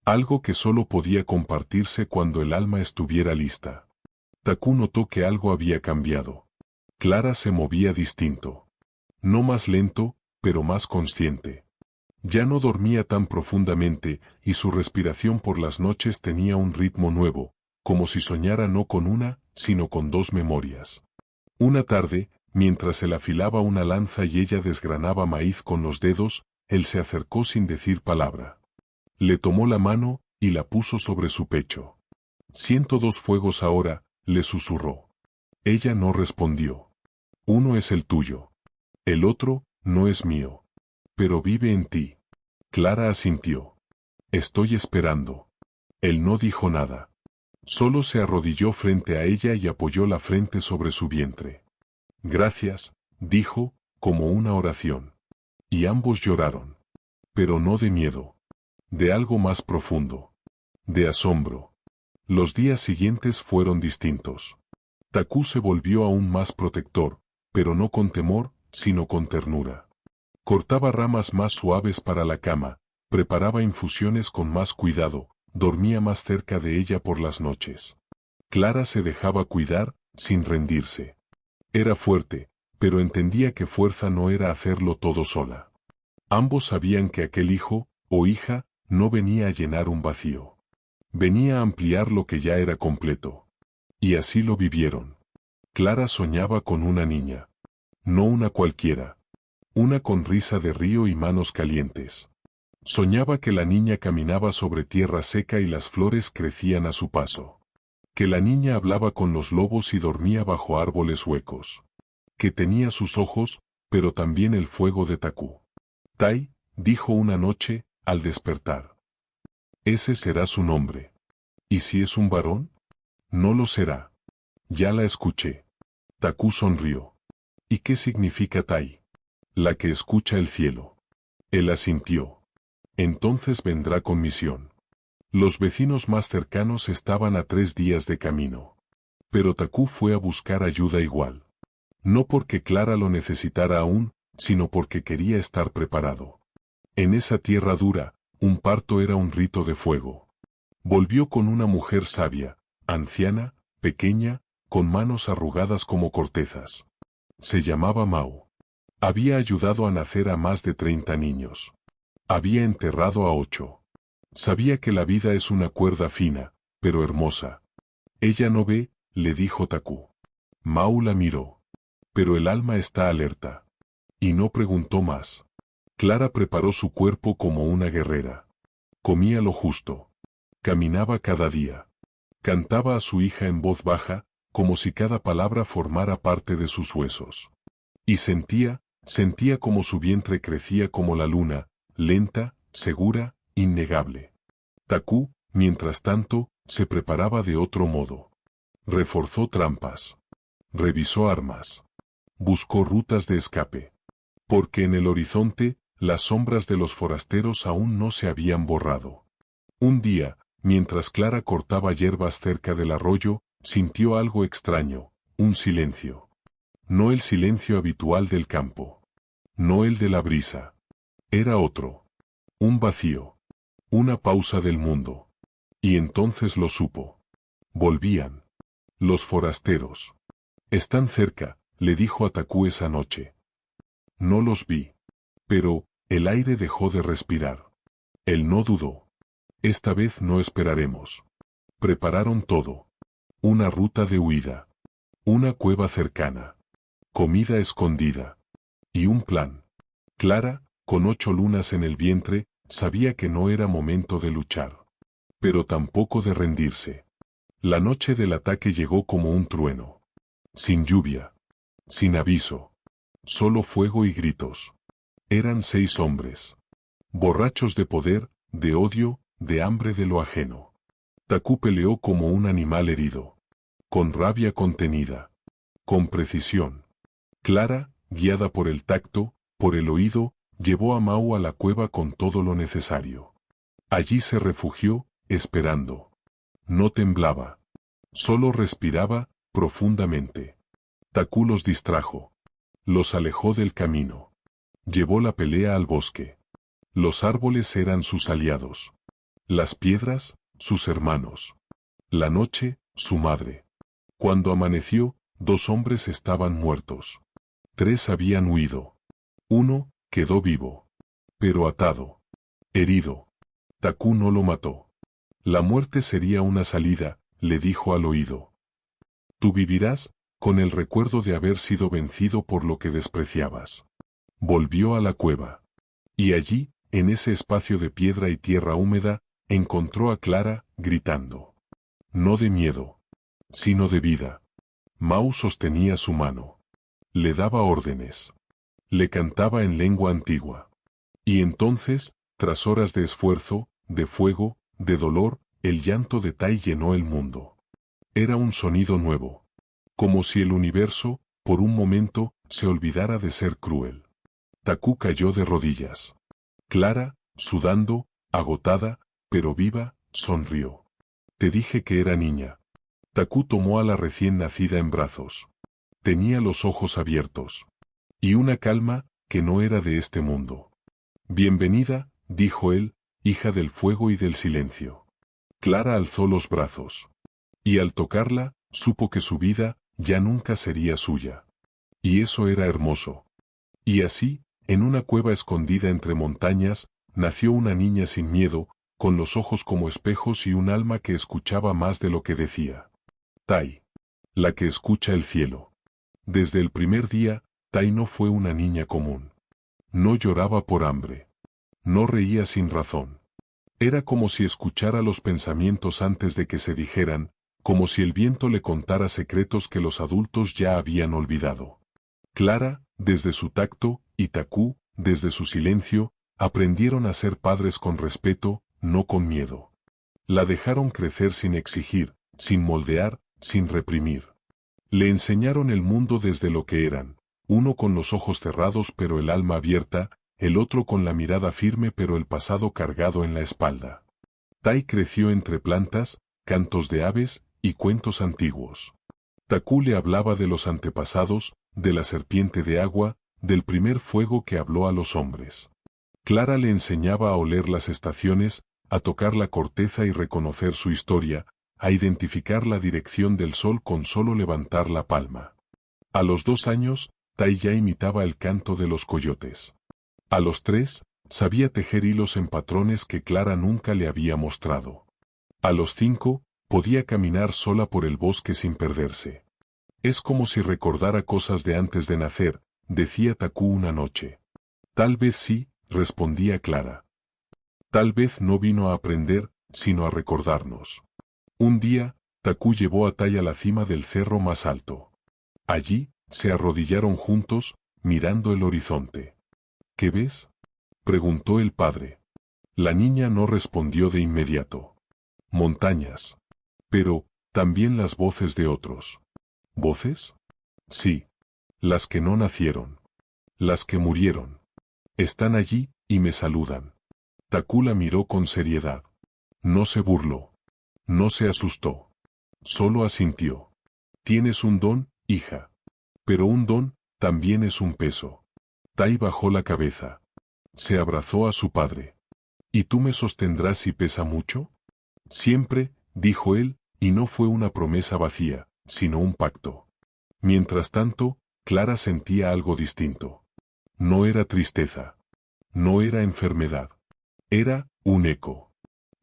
Algo que solo podía compartirse cuando el alma estuviera lista. Takú notó que algo había cambiado. Clara se movía distinto. No más lento, pero más consciente. Ya no dormía tan profundamente, y su respiración por las noches tenía un ritmo nuevo, como si soñara no con una, sino con dos memorias. Una tarde, mientras él afilaba una lanza y ella desgranaba maíz con los dedos, él se acercó sin decir palabra. Le tomó la mano, y la puso sobre su pecho. Siento dos fuegos ahora, le susurró. Ella no respondió. Uno es el tuyo. El otro, no es mío. Pero vive en ti. Clara asintió. Estoy esperando. Él no dijo nada. Solo se arrodilló frente a ella y apoyó la frente sobre su vientre. Gracias, dijo, como una oración. Y ambos lloraron. Pero no de miedo. De algo más profundo. De asombro. Los días siguientes fueron distintos. Takú se volvió aún más protector, pero no con temor, sino con ternura. Cortaba ramas más suaves para la cama, preparaba infusiones con más cuidado, dormía más cerca de ella por las noches. Clara se dejaba cuidar, sin rendirse. Era fuerte, pero entendía que fuerza no era hacerlo todo sola. Ambos sabían que aquel hijo, o hija, no venía a llenar un vacío. Venía a ampliar lo que ya era completo. Y así lo vivieron. Clara soñaba con una niña. No una cualquiera. Una con risa de río y manos calientes. Soñaba que la niña caminaba sobre tierra seca y las flores crecían a su paso. Que la niña hablaba con los lobos y dormía bajo árboles huecos. Que tenía sus ojos, pero también el fuego de Takú. Tai, dijo una noche, al despertar. Ese será su nombre. ¿Y si es un varón? No lo será. Ya la escuché. Takú sonrió. ¿Y qué significa Tai? La que escucha el cielo. Él asintió. Entonces vendrá con misión. Los vecinos más cercanos estaban a 3 días de camino. Pero Takú fue a buscar ayuda igual. No porque Clara lo necesitara aún, sino porque quería estar preparado. En esa tierra dura, un parto era un rito de fuego. Volvió con una mujer sabia, anciana, pequeña, con manos arrugadas como cortezas. Se llamaba Mau. Había ayudado a nacer a más de 30 niños. Había enterrado a 8. Sabía que la vida es una cuerda fina, pero hermosa. Ella no ve, le dijo Takú. Mau la miró. Pero el alma está alerta. Y no preguntó más. Clara preparó su cuerpo como una guerrera. Comía lo justo. Caminaba cada día. Cantaba a su hija en voz baja, como si cada palabra formara parte de sus huesos. Y sentía como su vientre crecía como la luna, lenta, segura, innegable. Takú, mientras tanto, se preparaba de otro modo. Reforzó trampas. Revisó armas. Buscó rutas de escape. Porque en el horizonte, las sombras de los forasteros aún no se habían borrado. Un día, mientras Clara cortaba hierbas cerca del arroyo, sintió algo extraño, un silencio. No el silencio habitual del campo. No el de la brisa. Era otro. Un vacío. Una pausa del mundo. Y entonces lo supo. Volvían. Los forasteros. Están cerca, le dijo a Takú esa noche. No los vi. Pero, el aire dejó de respirar. Él no dudó. Esta vez no esperaremos. Prepararon todo. Una ruta de huida. Una cueva cercana. Comida escondida. Y un plan. Clara, con 8 lunas en el vientre, sabía que no era momento de luchar. Pero tampoco de rendirse. La noche del ataque llegó como un trueno. Sin lluvia. Sin aviso. Solo fuego y gritos. Eran 6 hombres. Borrachos de poder, de odio, de hambre de lo ajeno. Takú peleó como un animal herido. Con rabia contenida. Con precisión. Clara, guiada por el tacto, por el oído, llevó a Mau a la cueva con todo lo necesario. Allí se refugió, esperando. No temblaba. Solo respiraba, profundamente. Takú los distrajo. Los alejó del camino. Llevó la pelea al bosque. Los árboles eran sus aliados. Las piedras, sus hermanos. La noche, su madre. Cuando amaneció, 2 hombres estaban muertos. 3 habían huido. 1 quedó vivo. Pero atado. Herido. Takú no lo mató. La muerte sería una salida, le dijo al oído. Tú vivirás, con el recuerdo de haber sido vencido por lo que despreciabas. Volvió a la cueva. Y allí, en ese espacio de piedra y tierra húmeda, encontró a Clara, gritando. No de miedo, sino de vida. Mau sostenía su mano. Le daba órdenes. Le cantaba en lengua antigua. Y entonces, tras horas de esfuerzo, de fuego, de dolor, el llanto de Tai llenó el mundo. Era un sonido nuevo. Como si el universo, por un momento, se olvidara de ser cruel. Takú cayó de rodillas. Clara, sudando, agotada, pero viva, sonrió. Te dije que era niña. Takú tomó a la recién nacida en brazos. Tenía los ojos abiertos. Y una calma, que no era de este mundo. Bienvenida, dijo él, hija del fuego y del silencio. Clara alzó los brazos. Y al tocarla, supo que su vida, ya nunca sería suya. Y eso era hermoso. Y así, en una cueva escondida entre montañas, nació una niña sin miedo, con los ojos como espejos y un alma que escuchaba más de lo que decía. Tai. La que escucha el cielo. Desde el primer día, Tai no fue una niña común. No lloraba por hambre. No reía sin razón. Era como si escuchara los pensamientos antes de que se dijeran, como si el viento le contara secretos que los adultos ya habían olvidado. Clara, desde su tacto, y Takú, desde su silencio, aprendieron a ser padres con respeto, no con miedo. La dejaron crecer sin exigir, sin moldear, sin reprimir. Le enseñaron el mundo desde lo que eran, uno con los ojos cerrados pero el alma abierta, el otro con la mirada firme pero el pasado cargado en la espalda. Tai creció entre plantas, cantos de aves y cuentos antiguos. Takú le hablaba de los antepasados, de la serpiente de agua, del primer fuego que habló a los hombres. Clara le enseñaba a oler las estaciones, a tocar la corteza y reconocer su historia, a identificar la dirección del sol con solo levantar la palma. A los 2 años, Tai ya imitaba el canto de los coyotes. A los 3, sabía tejer hilos en patrones que Clara nunca le había mostrado. A los 5, podía caminar sola por el bosque sin perderse. Es como si recordara cosas de antes de nacer, decía Takú una noche. Tal vez sí, respondía Clara. Tal vez no vino a aprender, sino a recordarnos. Un día, Takú llevó a Tai a la cima del cerro más alto. Allí, se arrodillaron juntos, mirando el horizonte. ¿Qué ves?, preguntó el padre. La niña no respondió de inmediato. Montañas. Pero, también las voces de otros. ¿Voces? Sí. Las que no nacieron. Las que murieron. Están allí, y me saludan. Takú la miró con seriedad. No se burló. No se asustó. Solo asintió. Tienes un don, hija. Pero un don, también es un peso. Tai bajó la cabeza. Se abrazó a su padre. ¿Y tú me sostendrás si pesa mucho? Siempre, dijo él, y no fue una promesa vacía, sino un pacto. Mientras tanto, Clara sentía algo distinto. No era tristeza. No era enfermedad. Era un eco.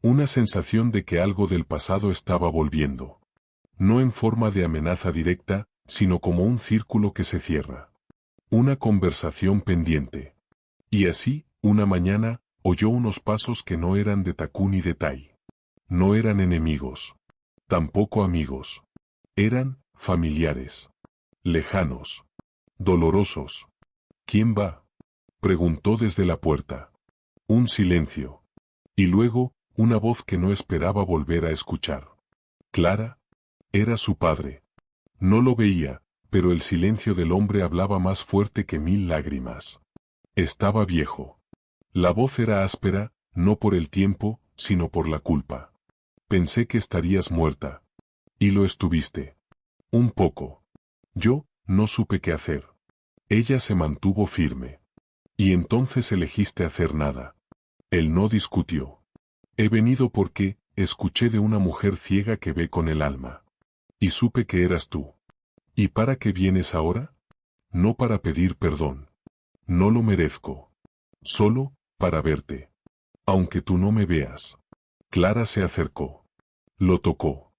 Una sensación de que algo del pasado estaba volviendo. No en forma de amenaza directa, sino como un círculo que se cierra. Una conversación pendiente. Y así, una mañana, oyó unos pasos que no eran de Taku ni de Tai. No eran enemigos. Tampoco amigos. Eran familiares. Lejanos. Dolorosos. ¿Quién va?, preguntó desde la puerta. Un silencio. Y luego, una voz que no esperaba volver a escuchar. Clara. Era su padre. No lo veía, pero el silencio del hombre hablaba más fuerte que 1000 lágrimas. Estaba viejo. La voz era áspera, no por el tiempo, sino por la culpa. Pensé que estarías muerta. Y lo estuviste. Un poco. Yo, no supe qué hacer. Ella se mantuvo firme. Y entonces elegiste hacer nada. Él no discutió. He venido porque, escuché de una mujer ciega que ve con el alma. Y supe que eras tú. ¿Y para qué vienes ahora? No para pedir perdón. No lo merezco. Solo, para verte. Aunque tú no me veas. Clara se acercó. Lo tocó.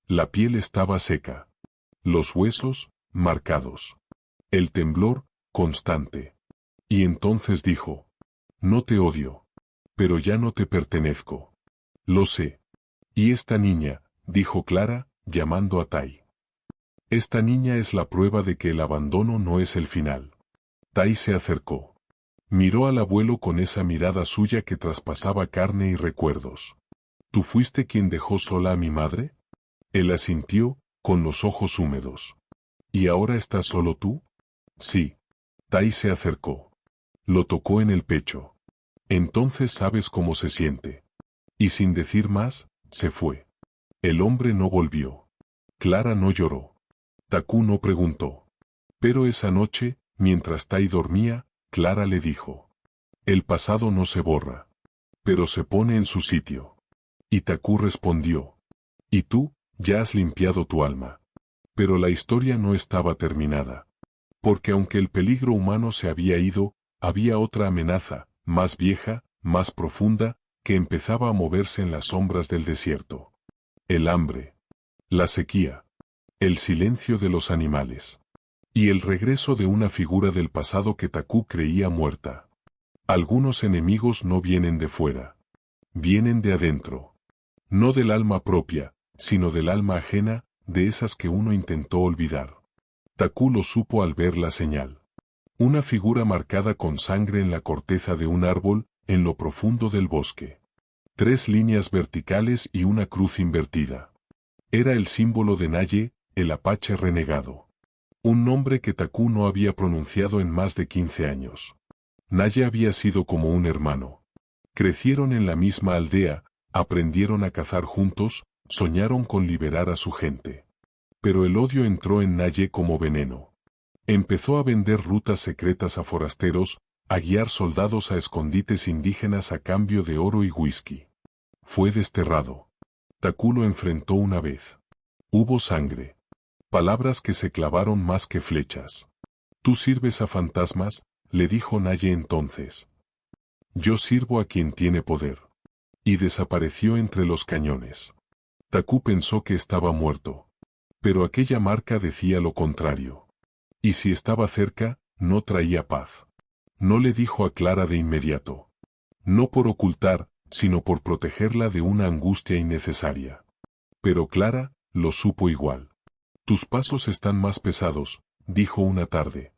La piel estaba seca. Los huesos, marcados. El temblor, constante. Y entonces dijo: no te odio. Pero ya no te pertenezco. Lo sé. Y esta niña, dijo Clara, llamando a Tai. Esta niña es la prueba de que el abandono no es el final. Tai se acercó. Miró al abuelo con esa mirada suya que traspasaba carne y recuerdos. ¿Tú fuiste quien dejó sola a mi madre? Él asintió, con los ojos húmedos. ¿Y ahora estás solo tú? Sí. Tai se acercó. Lo tocó en el pecho. Entonces sabes cómo se siente. Y sin decir más, se fue. El hombre no volvió. Clara no lloró. Taku no preguntó. Pero esa noche, mientras Tai dormía, Clara le dijo: el pasado no se borra. Pero se pone en su sitio. Y Taku respondió: y tú, ya has limpiado tu alma. Pero la historia no estaba terminada. Porque aunque el peligro humano se había ido, había otra amenaza, más vieja, más profunda, que empezaba a moverse en las sombras del desierto. El hambre. La sequía. El silencio de los animales. Y el regreso de una figura del pasado que Taku creía muerta. Algunos enemigos no vienen de fuera. Vienen de adentro. No del alma propia, sino del alma ajena, de esas que uno intentó olvidar. Taku lo supo al ver la señal. Una figura marcada con sangre en la corteza de un árbol, en lo profundo del bosque. 3 líneas verticales y una cruz invertida. Era el símbolo de Naye, el apache renegado. Un nombre que Taku no había pronunciado en más de 15 años. Naye había sido como un hermano. Crecieron en la misma aldea, aprendieron a cazar juntos, soñaron con liberar a su gente. Pero el odio entró en Naye como veneno. Empezó a vender rutas secretas a forasteros, a guiar soldados a escondites indígenas a cambio de oro y whisky. Fue desterrado. Taku lo enfrentó una vez. Hubo sangre. Palabras que se clavaron más que flechas. Tú sirves a fantasmas, le dijo Naye entonces. Yo sirvo a quien tiene poder. Y desapareció entre los cañones. Taku pensó que estaba muerto. Pero aquella marca decía lo contrario. Y si estaba cerca, no traía paz. No le dijo a Clara de inmediato. No por ocultar, sino por protegerla de una angustia innecesaria. Pero Clara, lo supo igual. Tus pasos están más pesados, dijo una tarde.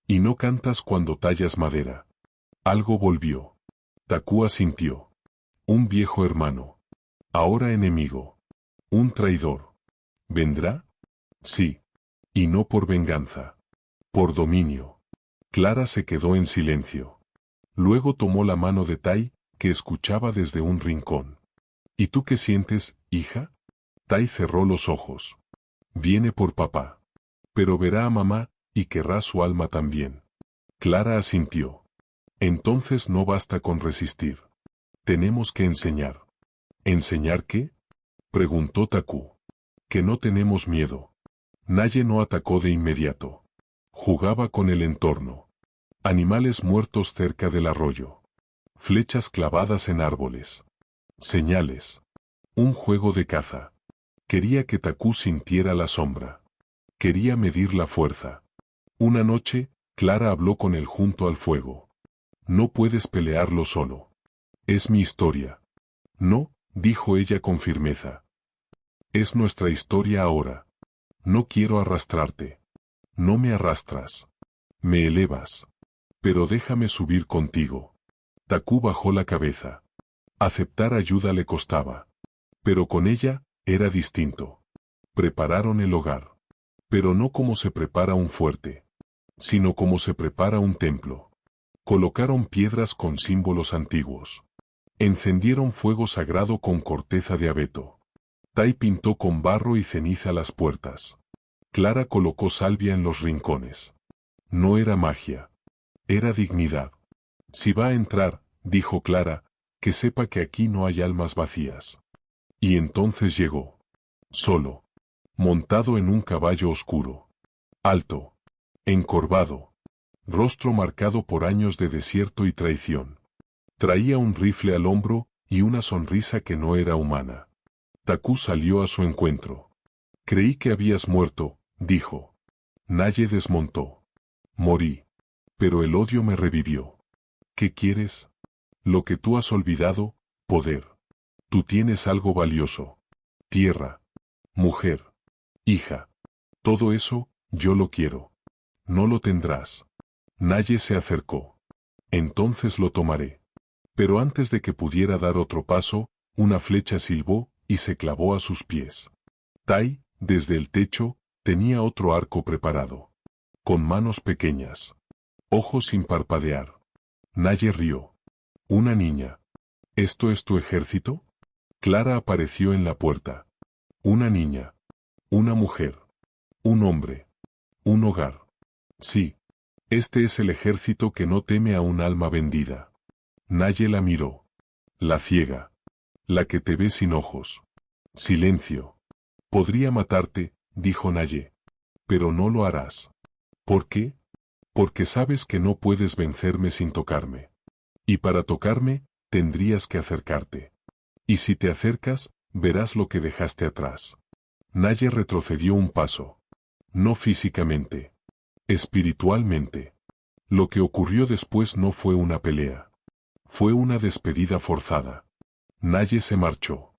Y no cantas cuando tallas madera. Algo volvió. Taku asintió. Un viejo hermano. Ahora enemigo. Un traidor. ¿Vendrá? Sí. Y no por venganza. Por dominio. Clara se quedó en silencio. Luego tomó la mano de Tai, que escuchaba desde un rincón. ¿Y tú qué sientes, hija? Tai cerró los ojos. Viene por papá. Pero verá a mamá, y querrá su alma también. Clara asintió. Entonces no basta con resistir. Tenemos que enseñar. ¿Enseñar qué? Preguntó Taku. Que no tenemos miedo. Naye no atacó de inmediato. Jugaba con el entorno. Animales muertos cerca del arroyo. Flechas clavadas en árboles. Señales. Un juego de caza. Quería que Takú sintiera la sombra. Quería medir la fuerza. Una noche, Clara habló con él junto al fuego. No puedes pelearlo solo. Es mi historia. No, dijo ella con firmeza. Es nuestra historia ahora. No quiero arrastrarte. No me arrastras. Me elevas. Pero déjame subir contigo. Takú bajó la cabeza. Aceptar ayuda le costaba. Pero con ella, era distinto. Prepararon el hogar. Pero no como se prepara un fuerte, sino como se prepara un templo. Colocaron piedras con símbolos antiguos. Encendieron fuego sagrado con corteza de abeto. Tai pintó con barro y ceniza las puertas. Clara colocó salvia en los rincones. No era magia. Era dignidad. Si va a entrar, dijo Clara, que sepa que aquí no hay almas vacías. Y entonces llegó. Solo. Montado en un caballo oscuro. Alto. Encorvado. Rostro marcado por años de desierto y traición. Traía un rifle al hombro y una sonrisa que no era humana. Takú salió a su encuentro. Creí que habías muerto, dijo. Naye desmontó. Morí. Pero el odio me revivió. ¿Qué quieres? Lo que tú has olvidado, poder. Tú tienes algo valioso. Tierra. Mujer. Hija. Todo eso, yo lo quiero. No lo tendrás. Naye se acercó. Entonces lo tomaré. Pero antes de que pudiera dar otro paso, una flecha silbó y se clavó a sus pies. Tai, desde el techo, tenía otro arco preparado. Con manos pequeñas. Ojos sin parpadear. Naye rió. Una niña. ¿Esto es tu ejército? Clara apareció en la puerta. Una niña. Una mujer. Un hombre. Un hogar. Sí. Este es el ejército que no teme a un alma vendida. Naye la miró. La ciega. La que te ve sin ojos. Silencio. Podría matarte, dijo Naye. Pero no lo harás. ¿Por qué? Porque sabes que no puedes vencerme sin tocarme. Y para tocarme, tendrías que acercarte. Y si te acercas, verás lo que dejaste atrás. Naye retrocedió un paso. No físicamente. Espiritualmente. Lo que ocurrió después no fue una pelea. Fue una despedida forzada. Naye se marchó.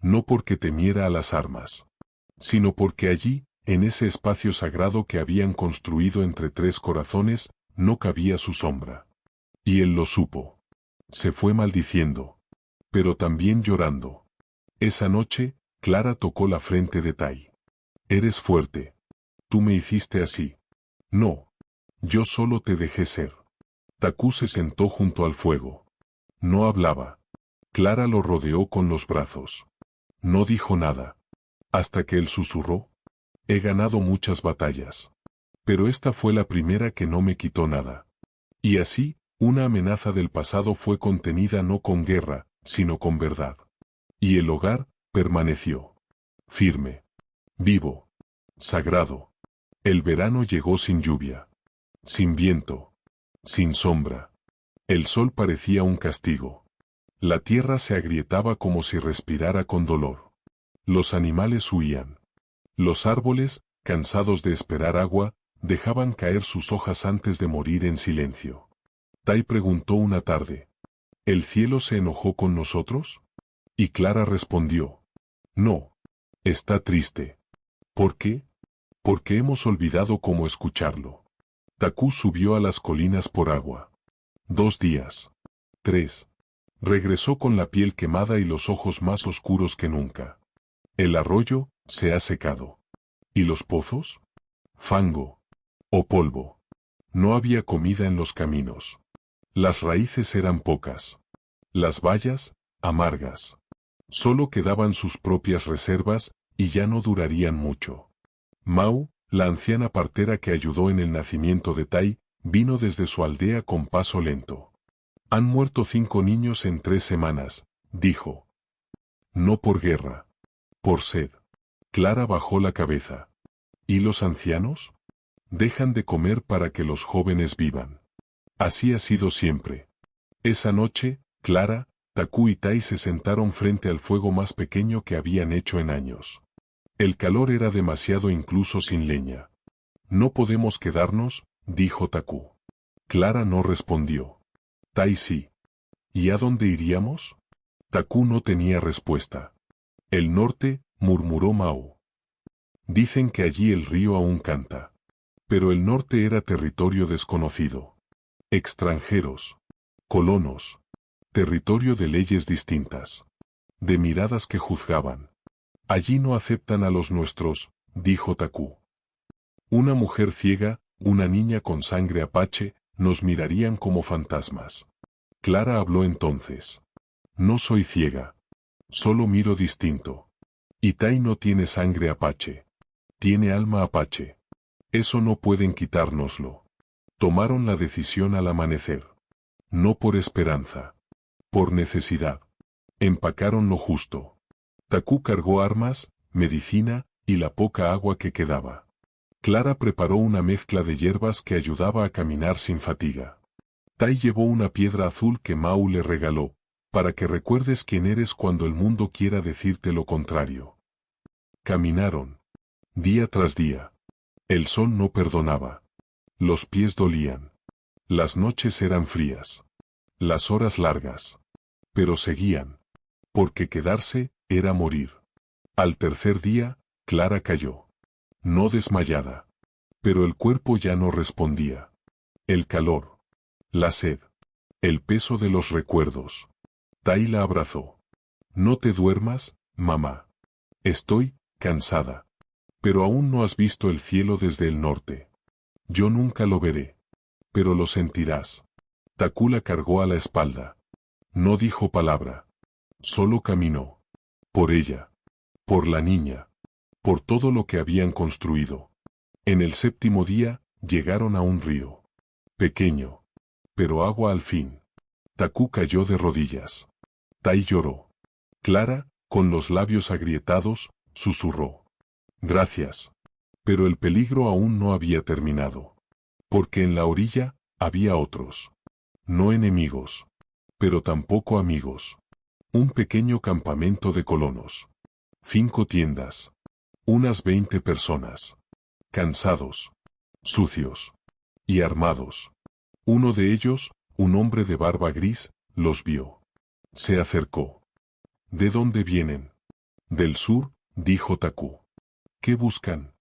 No porque temiera a las armas, sino porque allí, en ese espacio sagrado que habían construido entre tres corazones, no cabía su sombra. Y él lo supo. Se fue maldiciendo. Pero también llorando. Esa noche, Clara tocó la frente de Tai. Eres fuerte. Tú me hiciste así. No. Yo solo te dejé ser. Takú se sentó junto al fuego. No hablaba. Clara lo rodeó con los brazos. No dijo nada. Hasta que él susurró. He ganado muchas batallas. Pero esta fue la primera que no me quitó nada. Y así, una amenaza del pasado fue contenida no con guerra, sino con verdad. Y el hogar, permaneció. Firme. Vivo. Sagrado. El verano llegó sin lluvia. Sin viento. Sin sombra. El sol parecía un castigo. La tierra se agrietaba como si respirara con dolor. Los animales huían. Los árboles, cansados de esperar agua, dejaban caer sus hojas antes de morir en silencio. Tai preguntó una tarde. ¿El cielo se enojó con nosotros? Y Clara respondió. No. Está triste. ¿Por qué? Porque hemos olvidado cómo escucharlo. Takú subió a las colinas por agua. 2 días. 3. Regresó con la piel quemada y los ojos más oscuros que nunca. El arroyo se ha secado. ¿Y los pozos? Fango. O polvo. No había comida en los caminos. Las raíces eran pocas. Las bayas, amargas. Solo quedaban sus propias reservas, y ya no durarían mucho. Mau, la anciana partera que ayudó en el nacimiento de Tai, vino desde su aldea con paso lento. Han muerto 5 niños en 3 semanas, dijo. No por guerra. Por sed. Clara bajó la cabeza. ¿Y los ancianos? Dejan de comer para que los jóvenes vivan. Así ha sido siempre. Esa noche, Clara, Taku y Tai se sentaron frente al fuego más pequeño que habían hecho en años. El calor era demasiado incluso sin leña. No podemos quedarnos, dijo Taku. Clara no respondió. Tai sí. ¿Y a dónde iríamos? Taku no tenía respuesta. El norte, murmuró Mao. Dicen que allí el río aún canta. Pero el norte era territorio desconocido. Extranjeros. Colonos. Territorio de leyes distintas. De miradas que juzgaban. Allí no aceptan a los nuestros, dijo Taku. Una mujer ciega, una niña con sangre apache, nos mirarían como fantasmas. Clara habló entonces. No soy ciega. Solo miro distinto. Y Tai no tiene sangre apache. Tiene alma apache. Eso no pueden quitárnoslo. Tomaron la decisión al amanecer. No por esperanza. Por necesidad. Empacaron lo justo. Taku cargó armas, medicina, y la poca agua que quedaba. Clara preparó una mezcla de hierbas que ayudaba a caminar sin fatiga. Tai llevó una piedra azul que Mao le regaló, para que recuerdes quién eres cuando el mundo quiera decirte lo contrario. Caminaron. Día tras día. El sol no perdonaba. Los pies dolían. Las noches eran frías. Las horas largas. Pero seguían. Porque quedarse era morir. Al tercer día, Clara cayó. No desmayada. Pero el cuerpo ya no respondía. El calor. La sed. El peso de los recuerdos. Tai la abrazó. No te duermas, mamá. Estoy cansada. Pero aún no has visto el cielo desde el norte. Yo nunca lo veré. Pero lo sentirás. Taku la cargó a la espalda. No dijo palabra. Solo caminó. Por ella. Por la niña. Por todo lo que habían construido. En el séptimo día, llegaron a un río. Pequeño. Pero agua al fin. Taku cayó de rodillas. Tai lloró. Clara, con los labios agrietados, susurró. Gracias. Pero el peligro aún no había terminado. Porque en la orilla, había otros. No enemigos. Pero tampoco amigos. Un pequeño campamento de colonos. 5 tiendas. Unas 20 personas. Cansados. Sucios. Y armados. Uno de ellos, un hombre de barba gris, los vio. Se acercó. ¿De dónde vienen? Del sur, dijo Taku. ¿Qué buscan?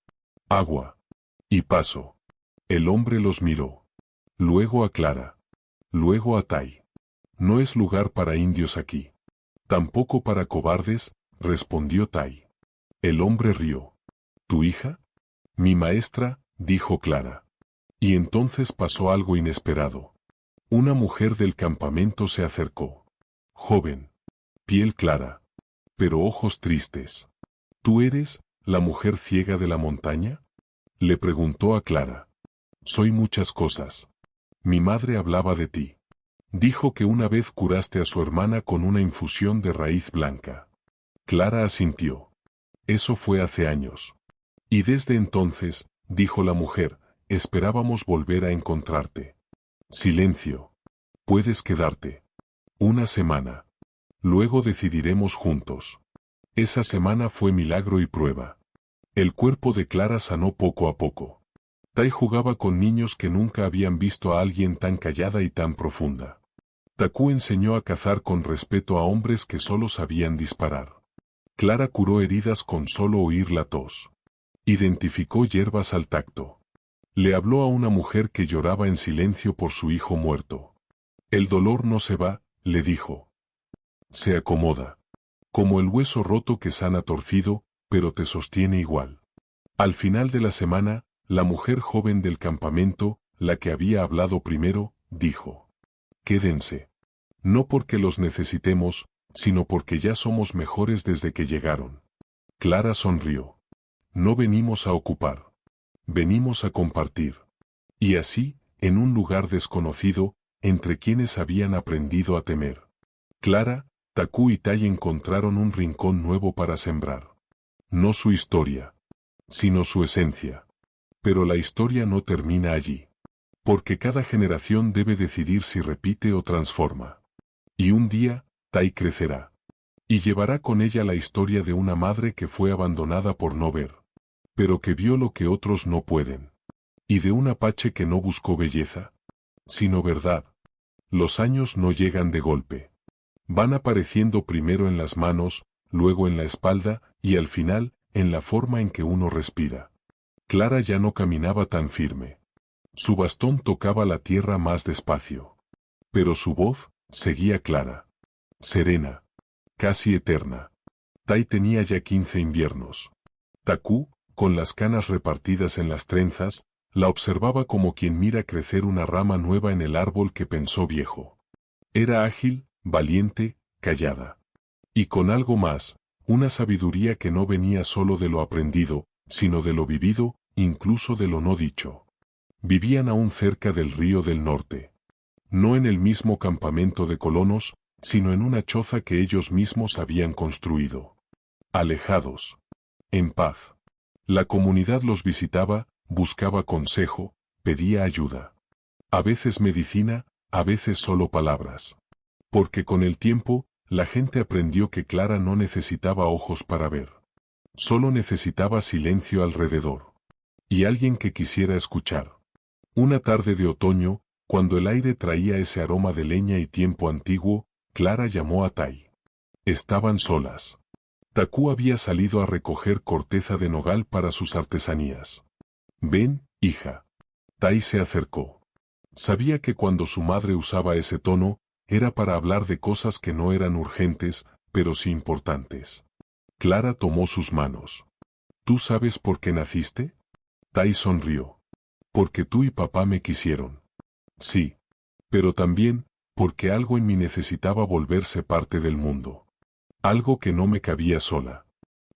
Agua. Y paso. El hombre los miró. Luego a Clara. Luego a Tai. No es lugar para indios aquí. Tampoco para cobardes, respondió Tai. El hombre rió. ¿Tu hija? Mi maestra, dijo Clara. Y entonces pasó algo inesperado. Una mujer del campamento se acercó. Joven. Piel clara. Pero ojos tristes. ¿Tú eres la mujer ciega de la montaña? Le preguntó a Clara. Soy muchas cosas. Mi madre hablaba de ti. Dijo que una vez curaste a su hermana con una infusión de raíz blanca. Clara asintió. Eso fue hace años. Y desde entonces, dijo la mujer, esperábamos volver a encontrarte. Silencio. Puedes quedarte. Una semana. Luego decidiremos juntos. Esa semana fue milagro y prueba. El cuerpo de Clara sanó poco a poco. Tai jugaba con niños que nunca habían visto a alguien tan callada y tan profunda. Taku enseñó a cazar con respeto a hombres que solo sabían disparar. Clara curó heridas con solo oír la tos. Identificó hierbas al tacto. Le habló a una mujer que lloraba en silencio por su hijo muerto. El dolor no se va, le dijo. Se acomoda. Como el hueso roto que sana torcido, pero te sostiene igual. Al final de la semana, la mujer joven del campamento, la que había hablado primero, dijo. Quédense. No porque los necesitemos, sino porque ya somos mejores desde que llegaron. Clara sonrió. No venimos a ocupar. Venimos a compartir. Y así, en un lugar desconocido, entre quienes habían aprendido a temer. Clara, Taku y Tai encontraron un rincón nuevo para sembrar. No su historia, sino su esencia. Pero la historia no termina allí. Porque cada generación debe decidir si repite o transforma. Y un día, Tai crecerá. Y llevará con ella la historia de una madre que fue abandonada por no ver, pero que vio lo que otros no pueden. Y de un apache que no buscó belleza, sino verdad. Los años no llegan de golpe. Van apareciendo primero en las manos, luego en la espalda, y al final, en la forma en que uno respira. Clara ya no caminaba tan firme. Su bastón tocaba la tierra más despacio. Pero su voz seguía clara, serena, casi eterna. Tai tenía ya 15 inviernos. Taku, con las canas repartidas en las trenzas, la observaba como quien mira crecer una rama nueva en el árbol que pensó viejo. Era ágil, valiente, callada. Y con algo más, una sabiduría que no venía solo de lo aprendido, sino de lo vivido, incluso de lo no dicho. Vivían aún cerca del río del norte. No en el mismo campamento de colonos, sino en una choza que ellos mismos habían construido. Alejados. En paz. La comunidad los visitaba, buscaba consejo, pedía ayuda. A veces medicina, a veces solo palabras. Porque con el tiempo, la gente aprendió que Clara no necesitaba ojos para ver. Solo necesitaba silencio alrededor. Y alguien que quisiera escuchar. Una tarde de otoño, cuando el aire traía ese aroma de leña y tiempo antiguo, Clara llamó a Tai. Estaban solas. Taku había salido a recoger corteza de nogal para sus artesanías. Ven, hija. Tai se acercó. Sabía que cuando su madre usaba ese tono, era para hablar de cosas que no eran urgentes, pero sí importantes. Clara tomó sus manos. ¿Tú sabes por qué naciste? Tai sonrió. Porque tú y papá me quisieron. Sí. Pero también, porque algo en mí necesitaba volverse parte del mundo. Algo que no me cabía sola.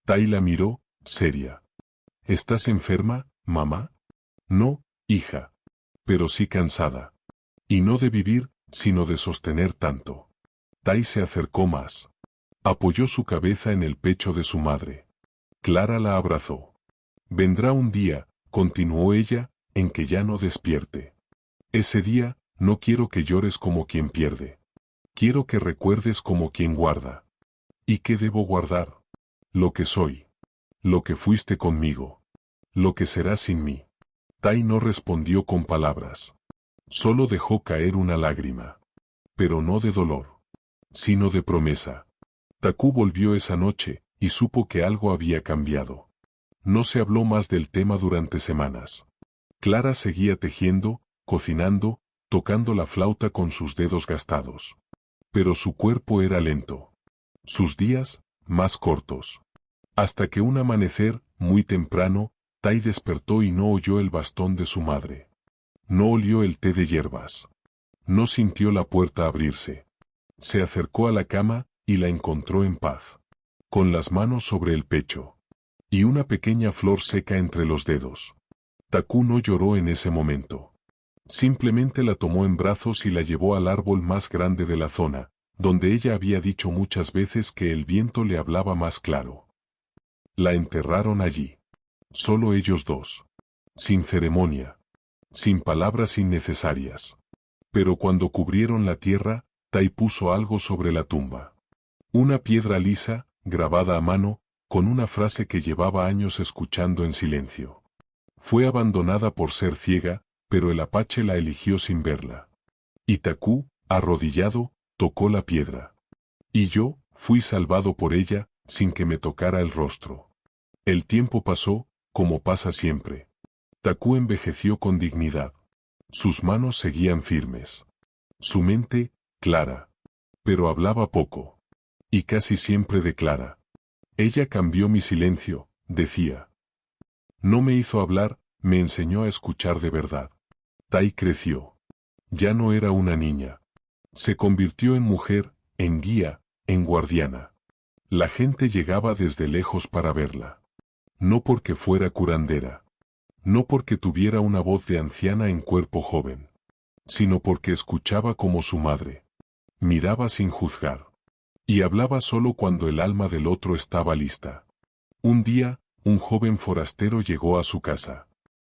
Tai la miró, seria. ¿Estás enferma, mamá? No, hija. Pero sí cansada. Y no de vivir, sino de sostener tanto. Tai se acercó más. Apoyó su cabeza en el pecho de su madre. Clara la abrazó. Vendrá un día, continuó ella, en que ya no despierte. Ese día, no quiero que llores como quien pierde. Quiero que recuerdes como quien guarda. ¿Y qué debo guardar? Lo que soy. Lo que fuiste conmigo. Lo que serás sin mí. Tai no respondió con palabras. Solo dejó caer una lágrima. Pero no de dolor, sino de promesa. Taku volvió esa noche, y supo que algo había cambiado. No se habló más del tema durante semanas. Clara seguía tejiendo, cocinando, tocando la flauta con sus dedos gastados. Pero su cuerpo era lento. Sus días, más cortos. Hasta que un amanecer, muy temprano, Tai despertó y no oyó el bastón de su madre. No olió el té de hierbas. No sintió la puerta abrirse. Se acercó a la cama, y la encontró en paz. Con las manos sobre el pecho. Y una pequeña flor seca entre los dedos. Taku no lloró en ese momento. Simplemente la tomó en brazos y la llevó al árbol más grande de la zona, donde ella había dicho muchas veces que el viento le hablaba más claro. La enterraron allí. Solo ellos dos. Sin ceremonia. Sin palabras innecesarias. Pero cuando cubrieron la tierra, Tai puso algo sobre la tumba. Una piedra lisa, grabada a mano, con una frase que llevaba años escuchando en silencio. Fue abandonada por ser ciega, pero el apache la eligió sin verla. Y Taku, arrodillado, tocó la piedra. Y yo, fui salvado por ella, sin que me tocara el rostro. El tiempo pasó, como pasa siempre. Taku envejeció con dignidad. Sus manos seguían firmes. Su mente, clara. Pero hablaba poco. Y casi siempre de Clara. Ella cambió mi silencio, decía. No me hizo hablar, me enseñó a escuchar de verdad. Tai creció. Ya no era una niña. Se convirtió en mujer, en guía, en guardiana. La gente llegaba desde lejos para verla. No porque fuera curandera. No porque tuviera una voz de anciana en cuerpo joven. Sino porque escuchaba como su madre. Miraba sin juzgar. Y hablaba solo cuando el alma del otro estaba lista. Un día, un joven forastero llegó a su casa.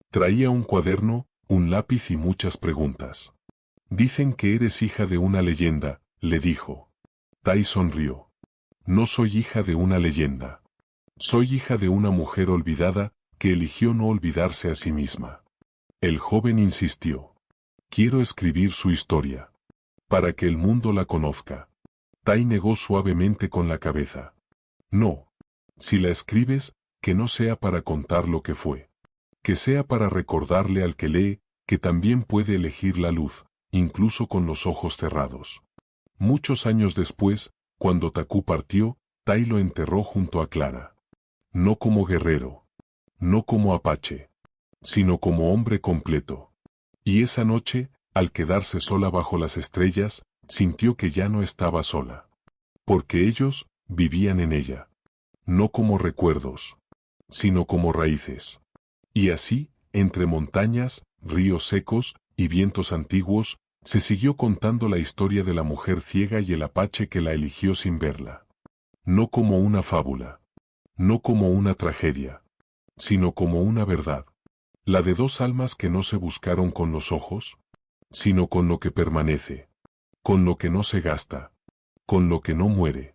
Traía un cuaderno, un lápiz y muchas preguntas. Dicen que eres hija de una leyenda, le dijo. Tai sonrió. No soy hija de una leyenda. Soy hija de una mujer olvidada, que eligió no olvidarse a sí misma. El joven insistió. Quiero escribir su historia. Para que el mundo la conozca. Tai negó suavemente con la cabeza. No. Si la escribes, que no sea para contar lo que fue. Que sea para recordarle al que lee, que también puede elegir la luz, incluso con los ojos cerrados. Muchos años después, cuando Taku partió, Tai lo enterró junto a Clara. No como guerrero. No como apache. Sino como hombre completo. Y esa noche, al quedarse sola bajo las estrellas, sintió que ya no estaba sola. Porque ellos vivían en ella. No como recuerdos, sino como raíces. Y así, entre montañas, ríos secos y vientos antiguos, se siguió contando la historia de la mujer ciega y el apache que la eligió sin verla. No como una fábula. No como una tragedia. Sino como una verdad. La de dos almas que no se buscaron con los ojos, sino con lo que permanece. Con lo que no se gasta. Con lo que no muere.